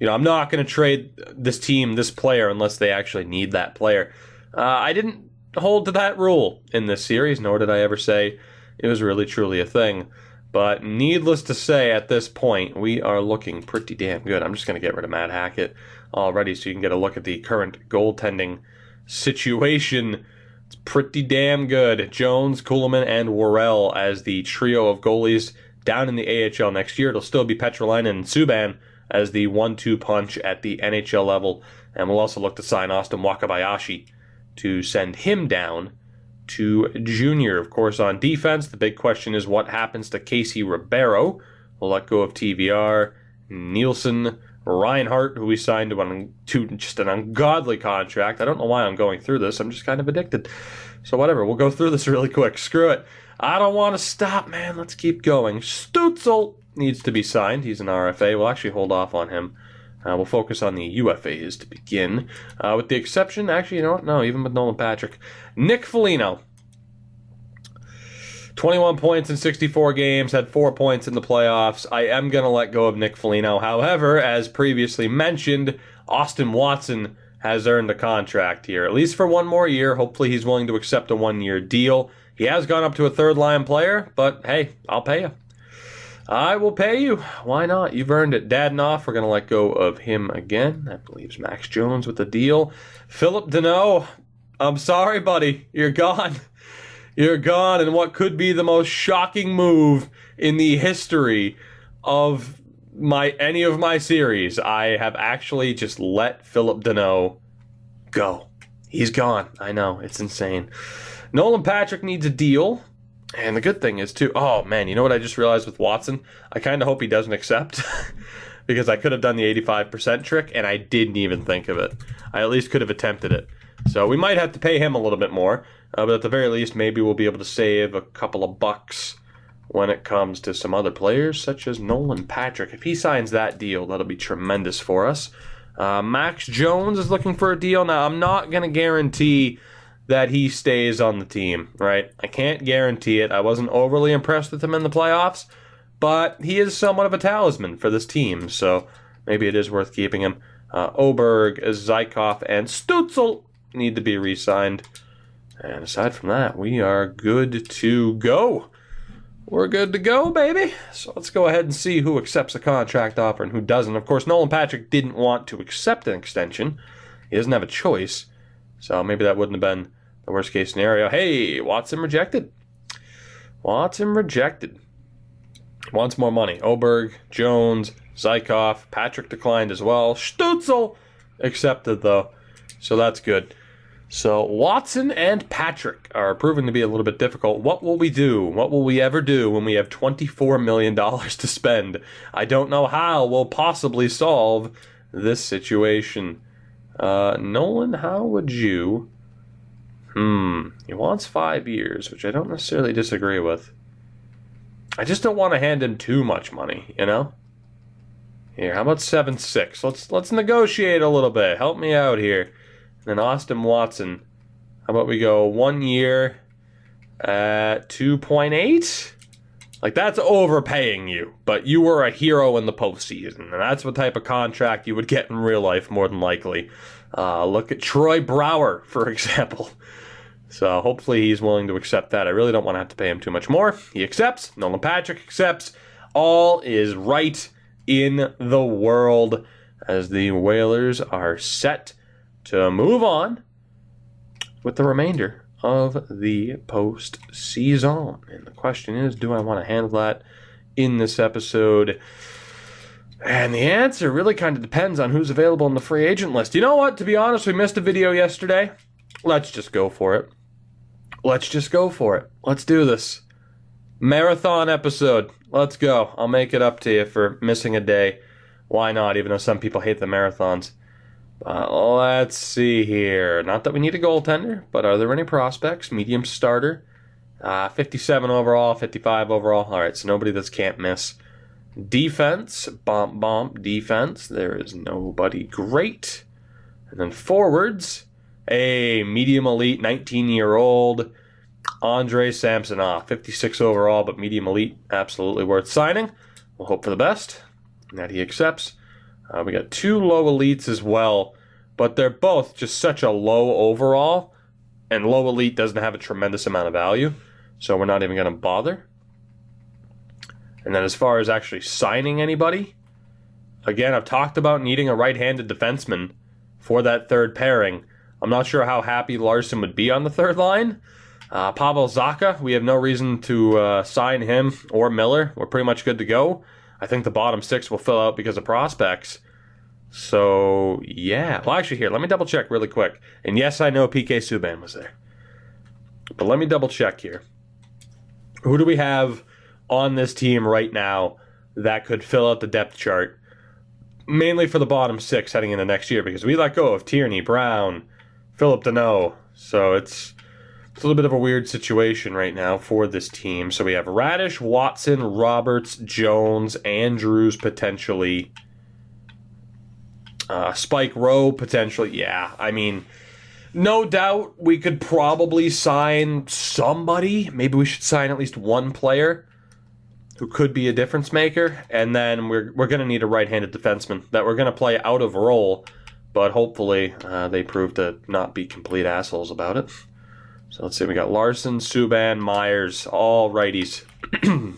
I'm not going to trade this team, this player, unless they actually need that player. I didn't hold to that rule in this series, nor did I ever say it was really, truly a thing. But needless to say, at this point, we are looking pretty damn good. I'm just going to get rid of Matt Hackett already so you can get a look at the current goaltending situation. It's pretty damn good. Jones, Kuhlman, and Worrell as the trio of goalies down in the AHL next year. It'll still be Petrolainen and Subban as the 1-2 punch at the NHL level. And we'll also look to sign Austin Wakabayashi to send him down to junior. Of course, on defense, the big question is what happens to Casey Ribeiro. We'll let go of TVR, Nielsen, Reinhart, who we signed to just an ungodly contract. I don't know why I'm going through this. I'm just kind of addicted. So whatever, we'll go through this really quick. Screw it. I don't want to stop, man. Let's keep going. Stutzel needs to be signed. He's an RFA. We'll actually hold off on him. We'll focus on the UFAs to begin. With the exception, actually, you know what? No, even with Nolan Patrick. Nick Foligno. 21 points in 64 games, had 4 points in the playoffs. I am going to let go of Nick Foligno. However, as previously mentioned, Austin Watson has earned a contract here, at least for one more year. Hopefully he's willing to accept a one-year deal. He has gone up to a third-line player, but hey, I'll pay you. I will pay you. Why not? You've earned it. Dadonov, we're going to let go of him again. That leaves Max Jones with the deal. Philip Deneau, I'm sorry, buddy. You're gone. You're gone in what could be the most shocking move in the history of any of my series. I have actually just let Philip Deneau go. He's gone. I know. It's insane. Nolan Patrick needs a deal. And the good thing is, too, oh, man, you know what I just realized with Watson? I kind of hope he doesn't accept because I could have done the 85% trick, and I didn't even think of it. I at least could have attempted it. So we might have to pay him a little bit more, but at the very least, maybe we'll be able to save a couple of bucks when it comes to some other players, such as Nolan Patrick. If he signs that deal, that'll be tremendous for us. Max Jones is looking for a deal. Now, I'm not going to guarantee that he stays on the team, right? I can't guarantee it. I wasn't overly impressed with him in the playoffs, but he is somewhat of a talisman for this team, so maybe it is worth keeping him. Oberg, Zykov, and Stutzel need to be re-signed. And aside from that, we are good to go. We're good to go, baby. So let's go ahead and see who accepts a contract offer and who doesn't. Of course, Nolan Patrick didn't want to accept an extension. He doesn't have a choice. So maybe that wouldn't have been the worst case scenario. Hey, Watson rejected. Watson rejected. Wants more money. Oberg, Jones, Zykov, Patrick declined as well. Stutzel accepted, though. So that's good. So Watson and Patrick are proving to be a little bit difficult. What will we do? What will we ever do when we have $24 million to spend? I don't know how we'll possibly solve this situation. Nolan, how would you... He wants 5 years, which I don't necessarily disagree with. I just don't want to hand him too much money, you know? Here, how about 7.6? Let's negotiate a little bit. Help me out here. And then Austin Watson, how about we go 1 year at 2.8? Like, that's overpaying you, but you were a hero in the postseason, and that's what type of contract you would get in real life, more than likely. Look at Troy Brouwer, for example. So hopefully he's willing to accept that. I really don't want to have to pay him too much more. He accepts. Nolan Patrick accepts. All is right in the world, as the Whalers are set to move on with the remainder of the postseason. And the question is, do I want to handle that in this episode? And the answer really kind of depends on who's available in the free agent list. You know what? To be honest, we missed a video yesterday. Let's just go for it. Let's just go for it. Let's do this. Marathon episode. Let's go. I'll make it up to you for missing a day. Why not, even though some people hate the marathons? Let's see here. Not that we need a goaltender, but are there any prospects? Medium starter. 57 overall, 55 overall. All right, so nobody that's can't miss. Defense. Defense. There is nobody great. And then forwards. A medium elite 19-year-old Andrei Samsonov, 56 overall, but medium elite, absolutely worth signing. We'll hope for the best, and that he accepts. We got 2 low elites as well, but they're both just such a low overall, and low elite doesn't have a tremendous amount of value, so we're not even going to bother. And then as far as actually signing anybody, again, I've talked about needing a right-handed defenseman for that third pairing. I'm not sure how happy Larson would be on the third line. Pavel Zacha, we have no reason to sign him or Miller. We're pretty much good to go. I think the bottom 6 will fill out because of prospects. So, yeah. Well, actually, here, let me double check really quick. And yes, I know PK Subban was there. But let me double check here. Who do we have on this team right now that could fill out the depth chart? Mainly for the bottom 6 heading into next year, because we let go of Tierney, Brown, Philip Deneau. So it's a little bit of a weird situation right now for this team. So we have Radish, Watson, Roberts, Jones, Andrews potentially. Spike Rowe potentially. Yeah, I mean, no doubt we could probably sign somebody. Maybe we should sign at least one player who could be a difference maker. And then we're going to need a right-handed defenseman that we're going to play out of role. But hopefully they prove to not be complete assholes about it. So let's see, we got Larson, Subban, Myers, all righties.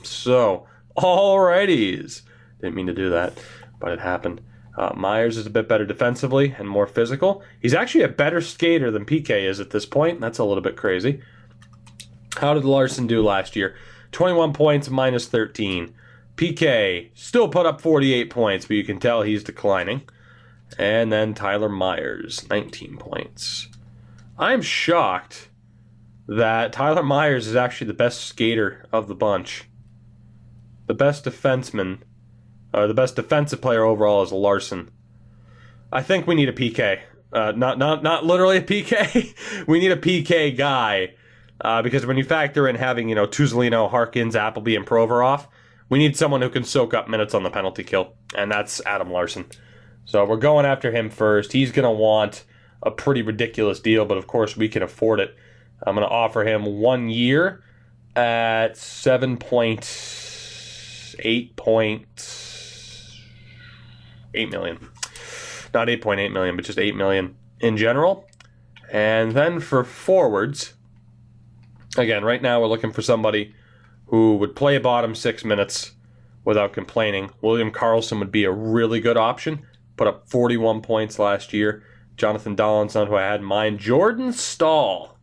So, all righties. Didn't mean to do that, but it happened. Myers is a bit better defensively and more physical. He's actually a better skater than PK is at this point. That's a little bit crazy. How did Larson do last year? 21 points, minus 13. PK still put up 48 points, but you can tell he's declining. And then Tyler Myers, 19 points. I'm shocked that Tyler Myers is actually the best skater of the bunch. The best defenseman, or the best defensive player overall is Larson. I think we need a PK. Not literally a PK. We need a PK guy. Because when you factor in having, Tuzolino, Harkins, Appleby, and Provorov, we need someone who can soak up minutes on the penalty kill. And that's Adam Larson. So we're going after him first. He's going to want a pretty ridiculous deal, but of course we can afford it. I'm going to offer him 1 year at 7.8 million. Not 8.8 million, but just 8 million in general. And then for forwards, again, right now we're looking for somebody who would play bottom 6 minutes without complaining. William Carlson would be a really good option. Put up 41 points last year. Jonathan Dahlin's not who I had in mind. Jordan Stahl,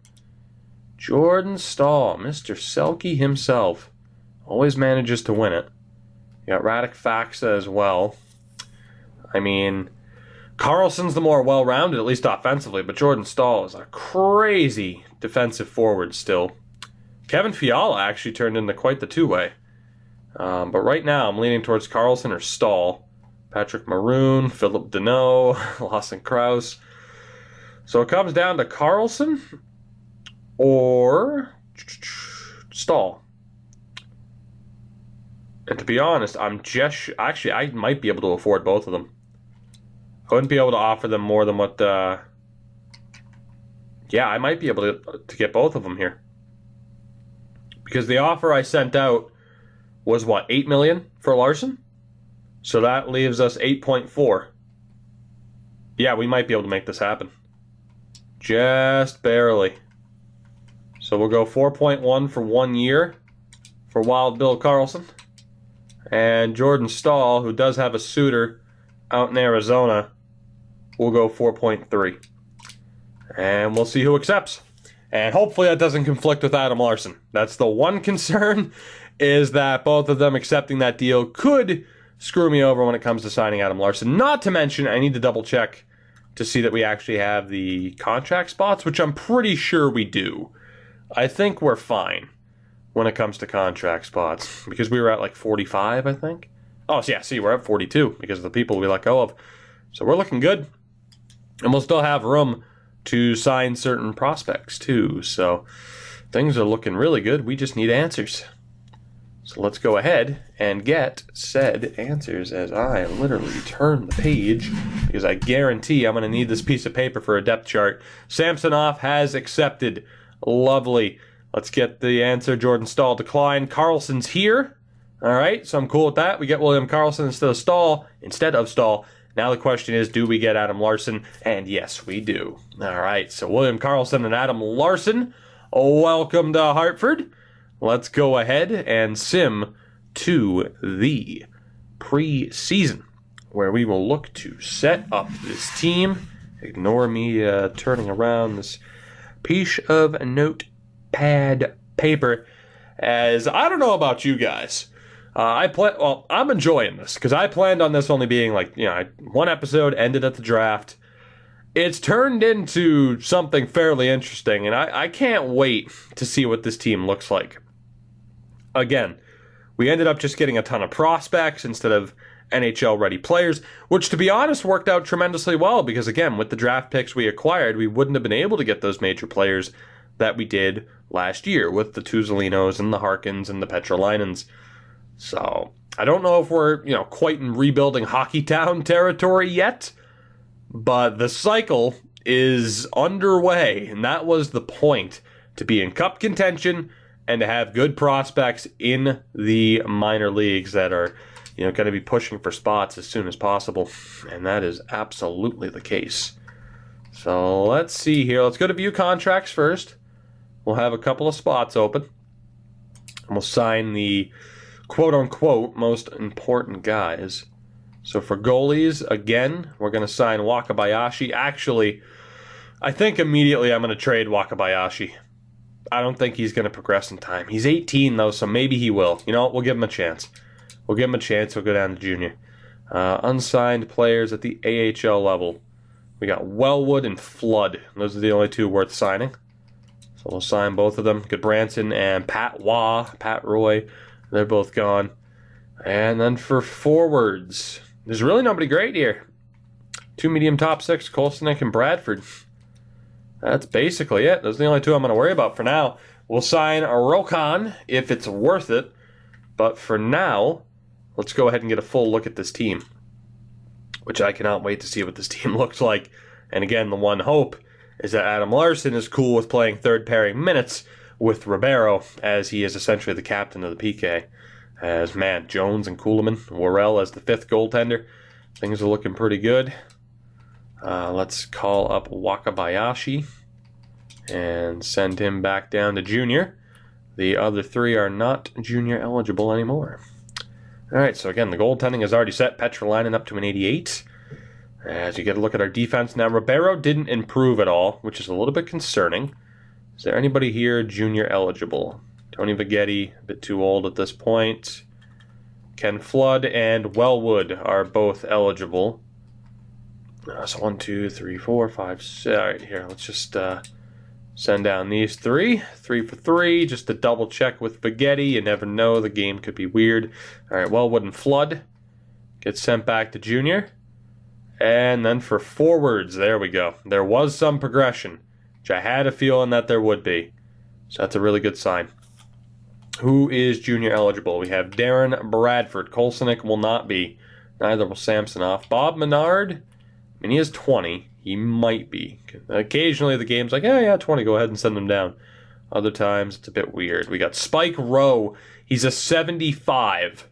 Mr. Selke himself, always manages to win it. You got Radek Faksa as well. I mean, Carlson's the more well-rounded, at least offensively, but Jordan Stahl is a crazy defensive forward still. Kevin Fiala actually turned into quite the two-way. But right now, I'm leaning towards Carlson or Stahl. Patrick Maroon, Philip Deneau, Lawson Krause. So it comes down to Carlson or Stahl. And to be honest, I might be able to afford both of them. I wouldn't be able to offer them more than what... I might be able to get both of them here. Because the offer I sent out was, what, $8 million for Larson? So that leaves us 8.4. Yeah, we might be able to make this happen. Just barely. So we'll go 4.1 for 1 year for Wild Bill Carlson. And Jordan Stahl, who does have a suitor out in Arizona, will go 4.3. And we'll see who accepts. And hopefully that doesn't conflict with Adam Larson. That's the one concern, is that both of them accepting that deal could screw me over when it comes to signing Adam Larson. Not to mention, I need to double check to see that we actually have the contract spots, which I'm pretty sure we do. I think we're fine when it comes to contract spots, because we were at like 45, I think. Oh, so yeah, see, we're at 42 because of the people we let go of. So we're looking good. And we'll still have room to sign certain prospects too. So things are looking really good. We just need answers. So let's go ahead and get said answers as I literally turn the page, because I guarantee I'm going to need this piece of paper for a depth chart. Samsonov has accepted. Lovely. Let's get the answer. Jordan Stahl declined. Carlson's here. All right, so I'm cool with that. We get William Carlson instead of Stahl. Now the question is, do we get Adam Larson? And yes, we do. All right, so William Carlson and Adam Larson, welcome to Hartford. Let's go ahead and sim to the preseason, where we will look to set up this team. Ignore me turning around this piece of notepad paper, as I don't know about you guys. I'm enjoying this, because I planned on this only being like, one episode, ended at the draft. It's turned into something fairly interesting, and I can't wait to see what this team looks like. Again, we ended up just getting a ton of prospects instead of NHL-ready players, which, to be honest, worked out tremendously well, because, again, with the draft picks we acquired, we wouldn't have been able to get those major players that we did last year with the Tuzolinos and the Harkins and the Petrolinens. So I don't know if we're, quite in rebuilding Hockey Town territory yet, but the cycle is underway, and that was the point, to be in cup contention and to have good prospects in the minor leagues that are, going to be pushing for spots as soon as possible, and that is absolutely the case. So let's see here. Let's go to view contracts first. We'll have a couple of spots open, and we'll sign the quote-unquote most important guys. So for goalies, again, we're going to sign Wakabayashi. Actually, I think immediately I'm going to trade Wakabayashi. I don't think he's going to progress in time. He's 18, though, so maybe he will. We'll give him a chance. We'll go down to junior. Unsigned players at the AHL level. We got Wellwood and Flood. Those are the only two worth signing. So we'll sign both of them. Goodbranson and Pat Roy. They're both gone. And then for forwards, there's really nobody great here. 2 medium top six, Kolsenik and Bradford. That's basically it. Those are the only two I'm going to worry about for now. We'll sign a Rokon if it's worth it. But for now, let's go ahead and get a full look at this team, which I cannot wait to see what this team looks like. And again, the one hope is that Adam Larson is cool with playing third pairing minutes with Ribeiro, as he is essentially the captain of the PK. As Jones and Kuhlman, Worrell as the fifth goaltender. Things are looking pretty good. Let's call up Wakabayashi and send him back down to junior. The other three are not junior eligible anymore. All right, so again, the goaltending is already set. Petrolainen up to an 88. As you get a look at our defense now, Ribeiro didn't improve at all, which is a little bit concerning. Is there anybody here junior eligible? Tony Viggetti, a bit too old at this point. Ken Flood and Wellwood are both eligible. So 1, 2, 3, 4, 5, 6. All right, here, let's just send down these three. 3 for 3, just to double check with Viggetti. You never know, the game could be weird. All right, Wellwood and Flood get sent back to junior. And then for forwards, there we go. There was some progression, which I had a feeling that there would be. So that's a really good sign. Who is junior eligible? We have Darren Bradford. Kolsenik will not be. Neither will Samsonov. Bob Menard, he is 20. He might be. Occasionally the game's like, yeah, 20, go ahead and send him down. Other times it's a bit weird. We got Spike Rowe. He's a 75.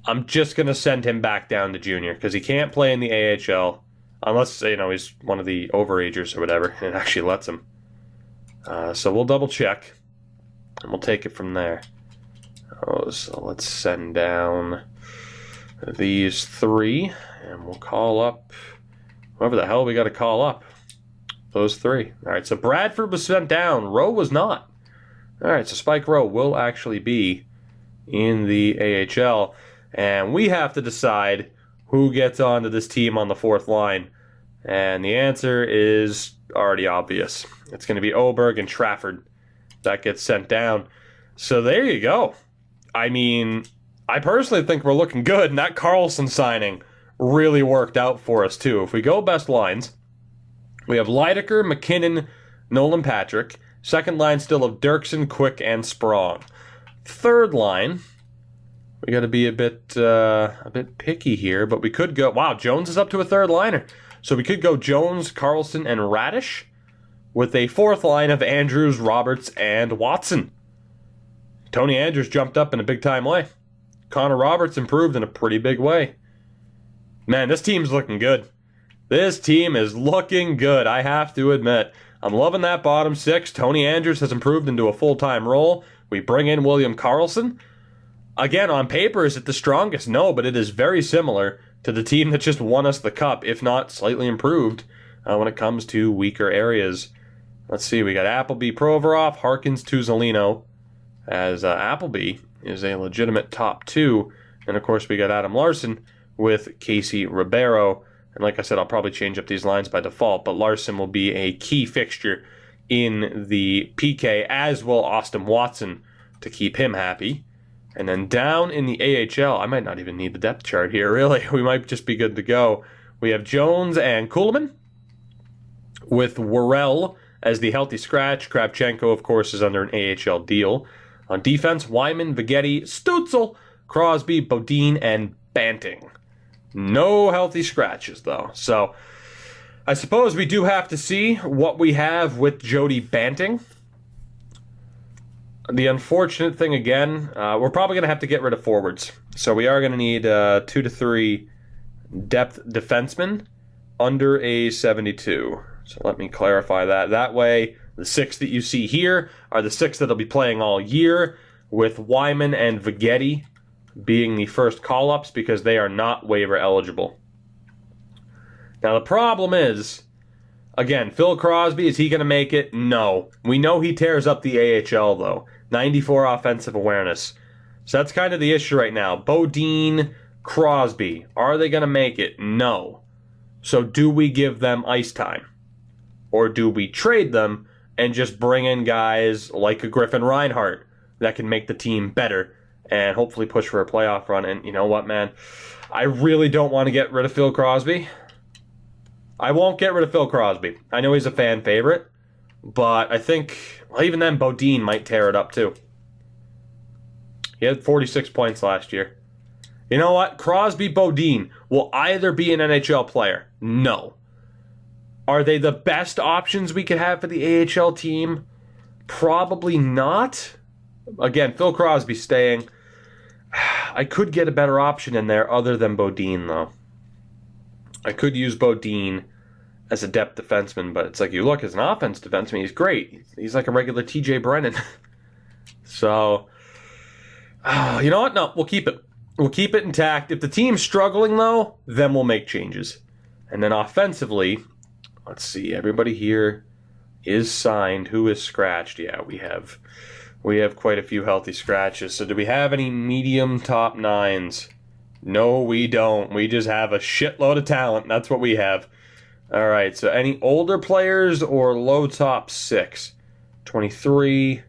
I'm just going to send him back down to junior because he can't play in the AHL unless, he's one of the overagers or whatever, and it actually lets him. So we'll double check, and we'll take it from there. Oh, so let's send down these 3, and we'll call up whoever the hell we got to call up. Those 3. All right, so Bradford was sent down. Rowe was not. All right, so Spike Rowe will actually be in the AHL, and we have to decide who gets onto this team on the 4th line. And the answer is already obvious. It's going to be Oberg and Trafford that gets sent down. So there you go. I mean, I personally think we're looking good, and that Carlson signing really worked out for us, too. If we go best lines, we have Leidecker, McKinnon, Nolan Patrick. Second line still of Dirksen, Quick, and Sprong. Third line, we got to be a bit picky here, but we could go. Wow, Jones is up to a third liner, so we could go Jones, Carlson, and Radish, with a 4th line of Andrews, Roberts, and Watson. Tony Andrews jumped up in a big time way. Connor Roberts improved in a pretty big way. Man, this team's looking good. This team is looking good, I have to admit. I'm loving that bottom 6. Tony Andrews has improved into a full-time role. We bring in William Carlson. Again, on paper, is it the strongest? No, but it is very similar to the team that just won us the cup, if not slightly improved when it comes to weaker areas. Let's see, we got Appleby, Provorov, Harkins, Tuzolino, as Appleby is a legitimate top 2. And, of course, we got Adam Larson with Casey Ribeiro. And like I said, I'll probably change up these lines by default, but Larson will be a key fixture in the PK, as will Austin Watson, to keep him happy. And then down in the AHL, I might not even need the depth chart here, really. We might just be good to go. We have Jones and Kuhlman, with Worrell as the healthy scratch. Kravchenko, of course, is under an AHL deal. On defense, Wyman, Vignetti, Stutzel, Crosby, Bodine, and Banting. No healthy scratches, though. So I suppose we do have to see what we have with Jody Banting. The unfortunate thing, again, we're probably going to have to get rid of forwards. So we are going to need 2 to 3 depth defensemen under a 72. So let me clarify that. That way, the 6 that you see here are the 6 that will be playing all year, with Wyman and Vignetti being the first call-ups because they are not waiver eligible. Now, the problem is, again, Phil Crosby, is he going to make it? No. We know he tears up the AHL, though. 94 offensive awareness. So that's kind of the issue right now. Bodine, Crosby, are they going to make it? No. So do we give them ice time? Or do we trade them and just bring in guys like a Griffin Reinhart that can make the team better and hopefully push for a playoff run? And you know what, man? I really don't want to get rid of Phil Crosby. I won't get rid of Phil Crosby. I know he's a fan favorite, but I think, well, even then, Bodine might tear it up too. He had 46 points last year. You know what? Crosby, Bodine will either be an NHL player. No. Are they the best options we could have for the AHL team? Probably not. Again, Phil Crosby staying. I could get a better option in there other than Bodine, though. I could use Bodine as a depth defenseman, but it's like, you look, as an offense defenseman, he's great. He's like a regular TJ Brennan. So, you know what? No, we'll keep it. We'll keep it intact. If the team's struggling, though, then we'll make changes. And then offensively, let's see, everybody here is signed. Who is scratched? Yeah, we have quite a few healthy scratches. So do we have any medium top 9s? No, we don't. We just have a shitload of talent. That's what we have. All right, so any older players or low top 6? 23.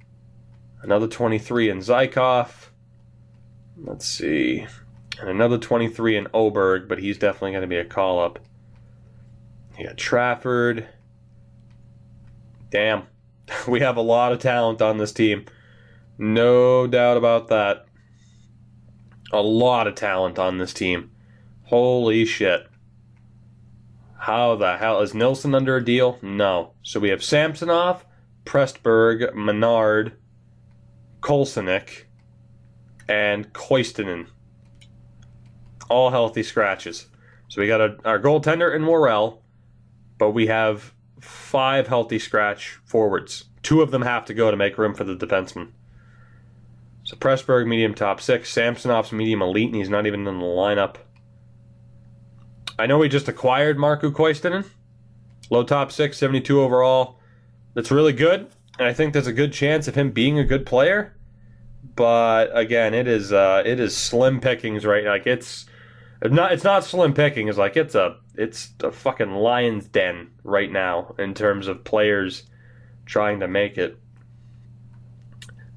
Another 23 in Zykov. Let's see. And another 23 in Oberg, but he's definitely going to be a call-up. Yeah, Trafford. Damn. We have a lot of talent on this team. No doubt about that. A lot of talent on this team. Holy shit. How the hell? Is Nilsson under a deal? No. So we have Samsonov, Prestberg, Menard, Kolsenik, and Koistinen. All healthy scratches. So we got our goaltender in Worrell, but we have 5 healthy scratch forwards. 2 of them have to go to make room for the defenseman. So Pressburg, medium top 6. Samsonov's medium elite, and he's not even in the lineup. I know we just acquired Markku Koistinen. Low top 6, 72 overall. That's really good, and I think there's a good chance of him being a good player. But again, it is slim pickings right now. Like it's not slim pickings. Like it's a fucking lion's den right now in terms of players trying to make it.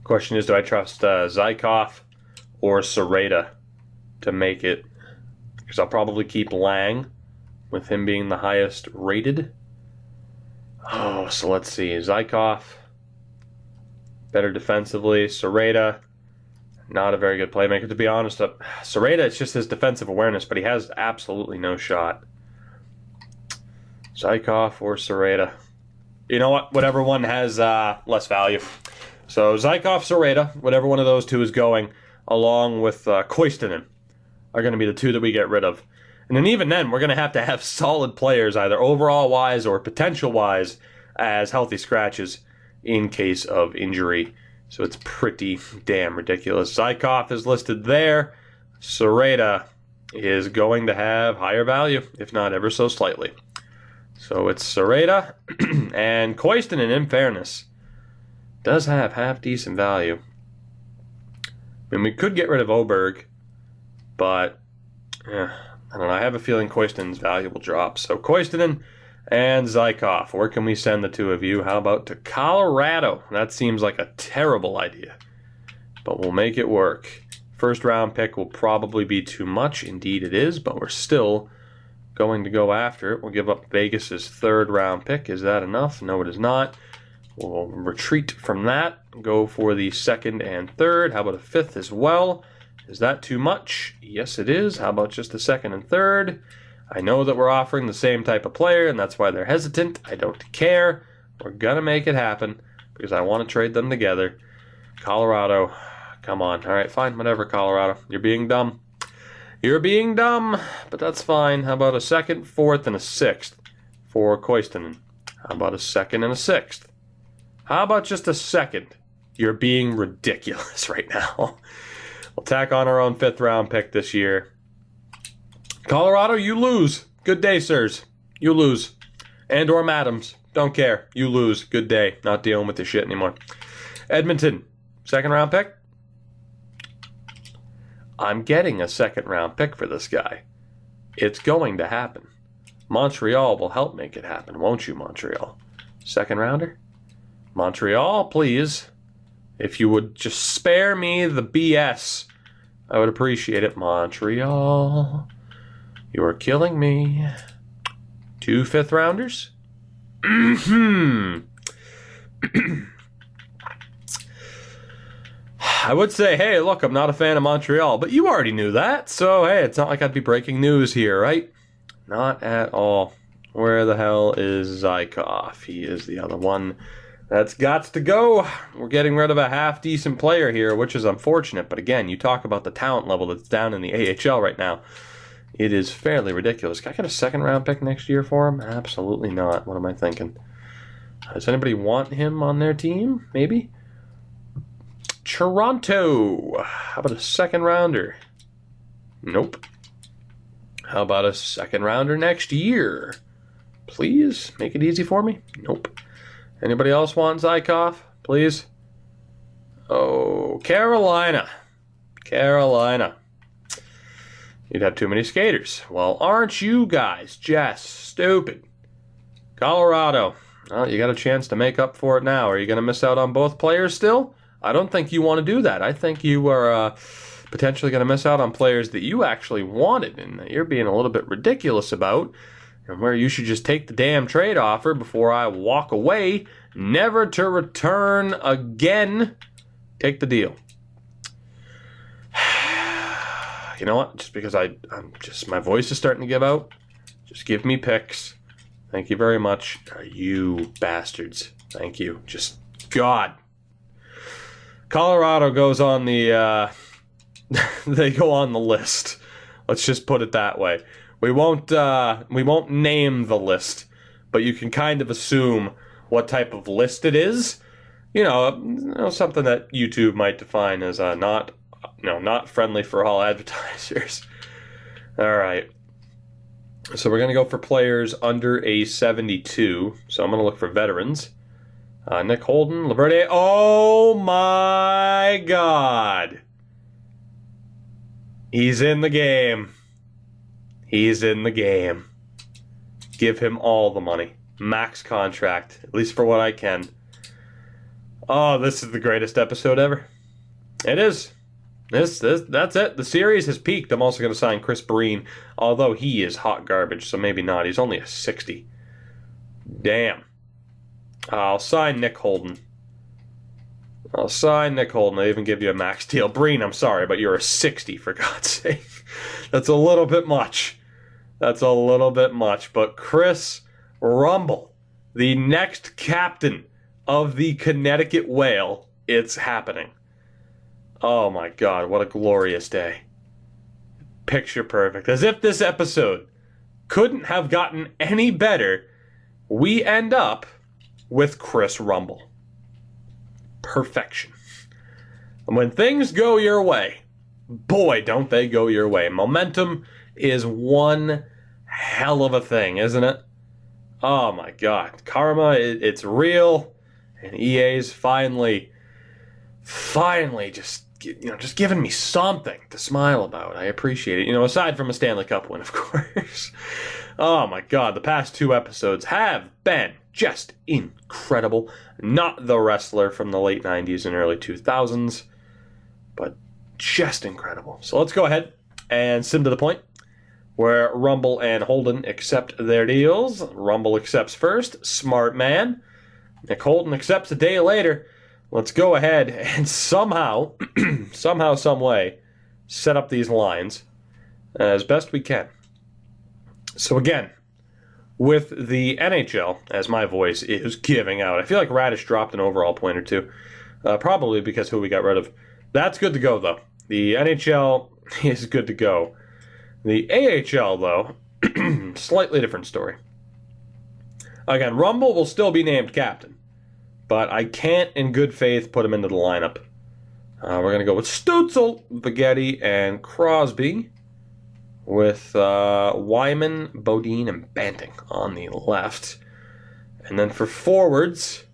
Question is, do I trust Zykov or Sereda to make it? Because I'll probably keep Lang with him being the highest rated. Oh, so let's see. Zykov, better defensively. Sereda, not a very good playmaker, to be honest. Sereda, it's just his defensive awareness, but he has absolutely no shot. Zykov or Sereda. You know what? Whatever one has less value. So Zykov, Sereda, whatever one of those two is going, along with Koistinen, are going to be the two that we get rid of. And then even then, we're going to have solid players, either overall-wise or potential-wise, as healthy scratches in case of injury. So it's pretty damn ridiculous. Zykov is listed there. Sereda is going to have higher value, if not ever so slightly. So it's Sereda and Koistinen, in fairness, does have half-decent value. I mean, we could get rid of Oberg, but I don't know. I have a feeling Koistinen's value will drop. So Koistinen and Zykov. Where can we send the two of you? How about to Colorado? That seems like a terrible idea, but we'll make it work. First round pick will probably be too much. Indeed it is, but we're still going to go after it. We'll give up Vegas's third round pick. Is that enough? No, it is not. We'll retreat from that. Go for the second and third. How about a fifth as well? Is that too much? Yes, it is. How about just the second and third? I know that we're offering the same type of player, and that's why they're hesitant. I don't care. We're going to make it happen because I want to trade them together. Colorado, come on. All right, fine. Whatever, Colorado. You're being dumb. You're being dumb, but that's fine. How about a second, fourth, and a sixth for Koistinen? How about a second and a sixth? How about just a second? You're being ridiculous right now. We'll tack on our own fifth round pick this year. Colorado, you lose. Good day, sirs. You lose. And or madams. Don't care. You lose. Good day. Not dealing with this shit anymore. Edmonton, second round pick. I'm getting a second round pick for this guy. It's going to happen. Montreal will help make it happen, won't you, Montreal? Second rounder? Montreal, please. If you would just spare me the BS, I would appreciate it. Montreal, you are killing me. 2 fifth rounders? I would say, hey, look, I'm not a fan of Montreal, but you already knew that, so hey, it's not like I'd be breaking news here, right? Not at all. Where the hell is Zykov? He is the other one that's got to go. We're getting rid of a half-decent player here, which is unfortunate, but again, you talk about the talent level that's down in the AHL right now. It is fairly ridiculous. Can I get a second-round pick next year for him? Absolutely not. What am I thinking? Does anybody want him on their team? Maybe? Toronto. How about a second rounder? Nope. How about a second rounder next year? Please make it easy for me. Nope. Anybody else want Zykov? Please. Oh, Carolina. Carolina. You'd have too many skaters. Well, aren't you guys just stupid? Colorado. Well, you got a chance to make up for it now. Are you going to miss out on both players still? I don't think you want to do that. I think you are potentially going to miss out on players that you actually wanted and that you're being a little bit ridiculous about, and where you should just take the damn trade offer before I walk away, never to return again. Take the deal. You know what? Just because I'm just, my voice is starting to give out, just give me picks. Thank you very much. You bastards. Thank you. Just, God. Colorado goes on the, they go on the list. Let's just put it that way. We won't name the list, but you can kind of assume what type of list it is. something that YouTube might define as not friendly for all advertisers. All right. So we're going to go for players under a 72. So I'm going to look for veterans. Nick Holden, Liberté. Oh my God. He's in the game. He's in the game. Give him all the money. Max contract, at least for what I can. Oh, this is the greatest episode ever. It is. That's it. The series has peaked. I'm also going to sign Chris Breen, although he is hot garbage, so maybe not. He's only a 60. Damn. I'll sign Nick Holden. I even give you a max deal. Breen, I'm sorry, but you're a 60, for God's sake. That's a little bit much. But Chris Rumble, the next captain of the Connecticut Whale, it's happening. Oh my God, what a glorious day. Picture perfect. As if this episode couldn't have gotten any better, we end up with Chris Rumble. Perfection. And when things go your way, boy, don't they go your way. Momentum is one hell of a thing, isn't it? Oh my God. Karma, it's real. And EA's finally just giving me something to smile about. I appreciate it. Aside from a Stanley Cup win, of course. Oh my God, the past 2 episodes have been just incredible. Not the wrestler from the late 90s and early 2000s, but just incredible. So let's go ahead and sim to the point where Rumble and Holden accept their deals. Rumble accepts first. Smart man. Nick Holden accepts a day later. Let's go ahead and somehow, some way, set up these lines as best we can. So again, with the NHL, as my voice is giving out, I feel like Radish dropped an overall point or two. Probably because who we got rid of. That's good to go, though. The NHL is good to go. The AHL, though, slightly different story. Again, Rumble will still be named captain, but I can't, in good faith, put him into the lineup. We're going to go with Stutzel, Vignetti, and Crosby, with Wyman, Bodine, and Banting on the left. And then for forwards,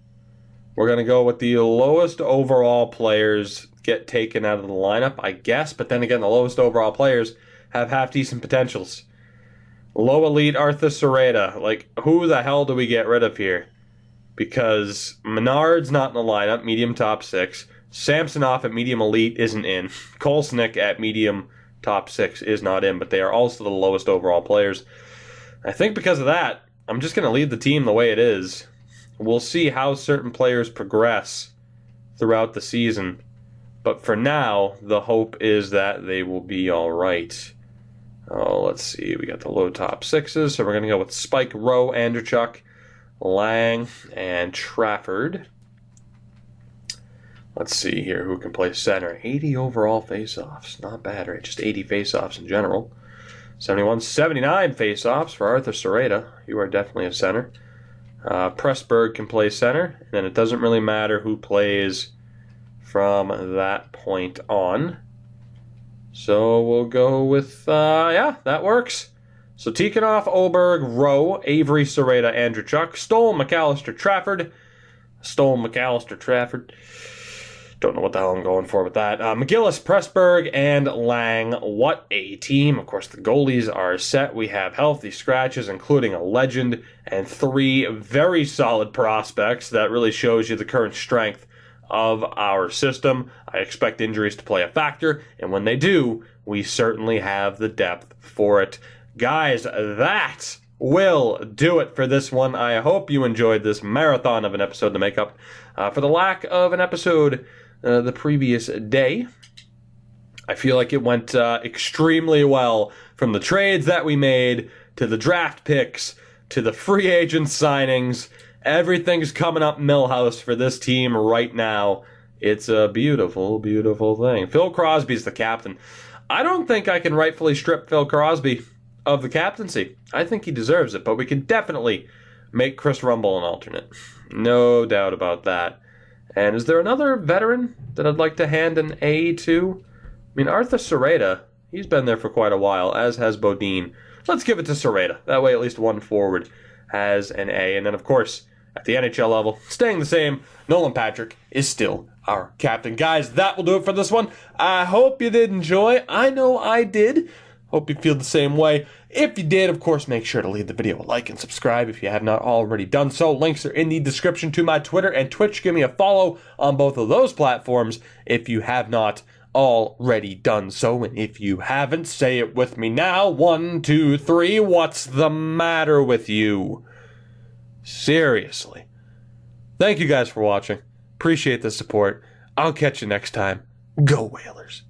we're going to go with the lowest overall players get taken out of the lineup, I guess. But then again, the lowest overall players have half-decent potentials. Low elite Arthur Sereda. Like, who the hell do we get rid of here? Because Menard's not in the lineup, medium top 6. Samsonov at medium elite isn't in. Kolesnik at medium top 6 is not in, but they are also the lowest overall players. I think because of that, I'm just going to leave the team the way it is. We'll see how certain players progress throughout the season. But for now, the hope is that they will be all right. Oh, let's see. We got the low top 6s, so we're going to go with Spike, Rowe, Andrechuk, Lang, and Trafford. Let's see here who can play center. 80 overall face-offs. Not bad, right? Just 80 face-offs in general. 71, 79 face-offs for Arthur Sereda. You are definitely a center. Pressburg can play center, and then it doesn't really matter who plays from that point on. So we'll go with, that works. So Tikhonov, Oberg, Rowe, Avery, Sereda, Andrechuk, Stoll, McAllister, Trafford. Don't know what the hell I'm going for with that. McGillis, Pressburg, and Lang. What a team. Of course, the goalies are set. We have healthy scratches, including a legend, and 3 very solid prospects. That really shows you the current strength of our system. I expect injuries to play a factor, and when they do, we certainly have the depth for it. Guys, that will do it for this one. I hope you enjoyed this marathon of an episode to make up for the lack of an episode the previous day. I feel like it went extremely well, from the trades that we made to the draft picks to the free agent signings. Everything's coming up Millhouse for this team right now. It's a beautiful, beautiful thing. Phil Crosby's the captain. I don't think I can rightfully strip Phil Crosby of the captaincy. I think he deserves it, but we can definitely make Chris Rumble an alternate. No doubt about that. And is there another veteran that I'd like to hand an A to? I mean, Arthur Sereda, he's been there for quite a while, as has Bodine. Let's give it to Sereda. That way at least one forward has an A. And then, of course, at the NHL level, staying the same, Nolan Patrick is still our captain. Guys, that will do it for this one. I hope you did enjoy. I know I did. Hope you feel the same way. If you did, of course, make sure to leave the video a like and subscribe if you have not already done so. Links are in the description to my Twitter and Twitch. Give me a follow on both of those platforms if you have not already done so. And if you haven't, say it with me now. 1, 2, 3. What's the matter with you? Seriously. Thank you guys for watching. Appreciate the support. I'll catch you next time. Go Whalers.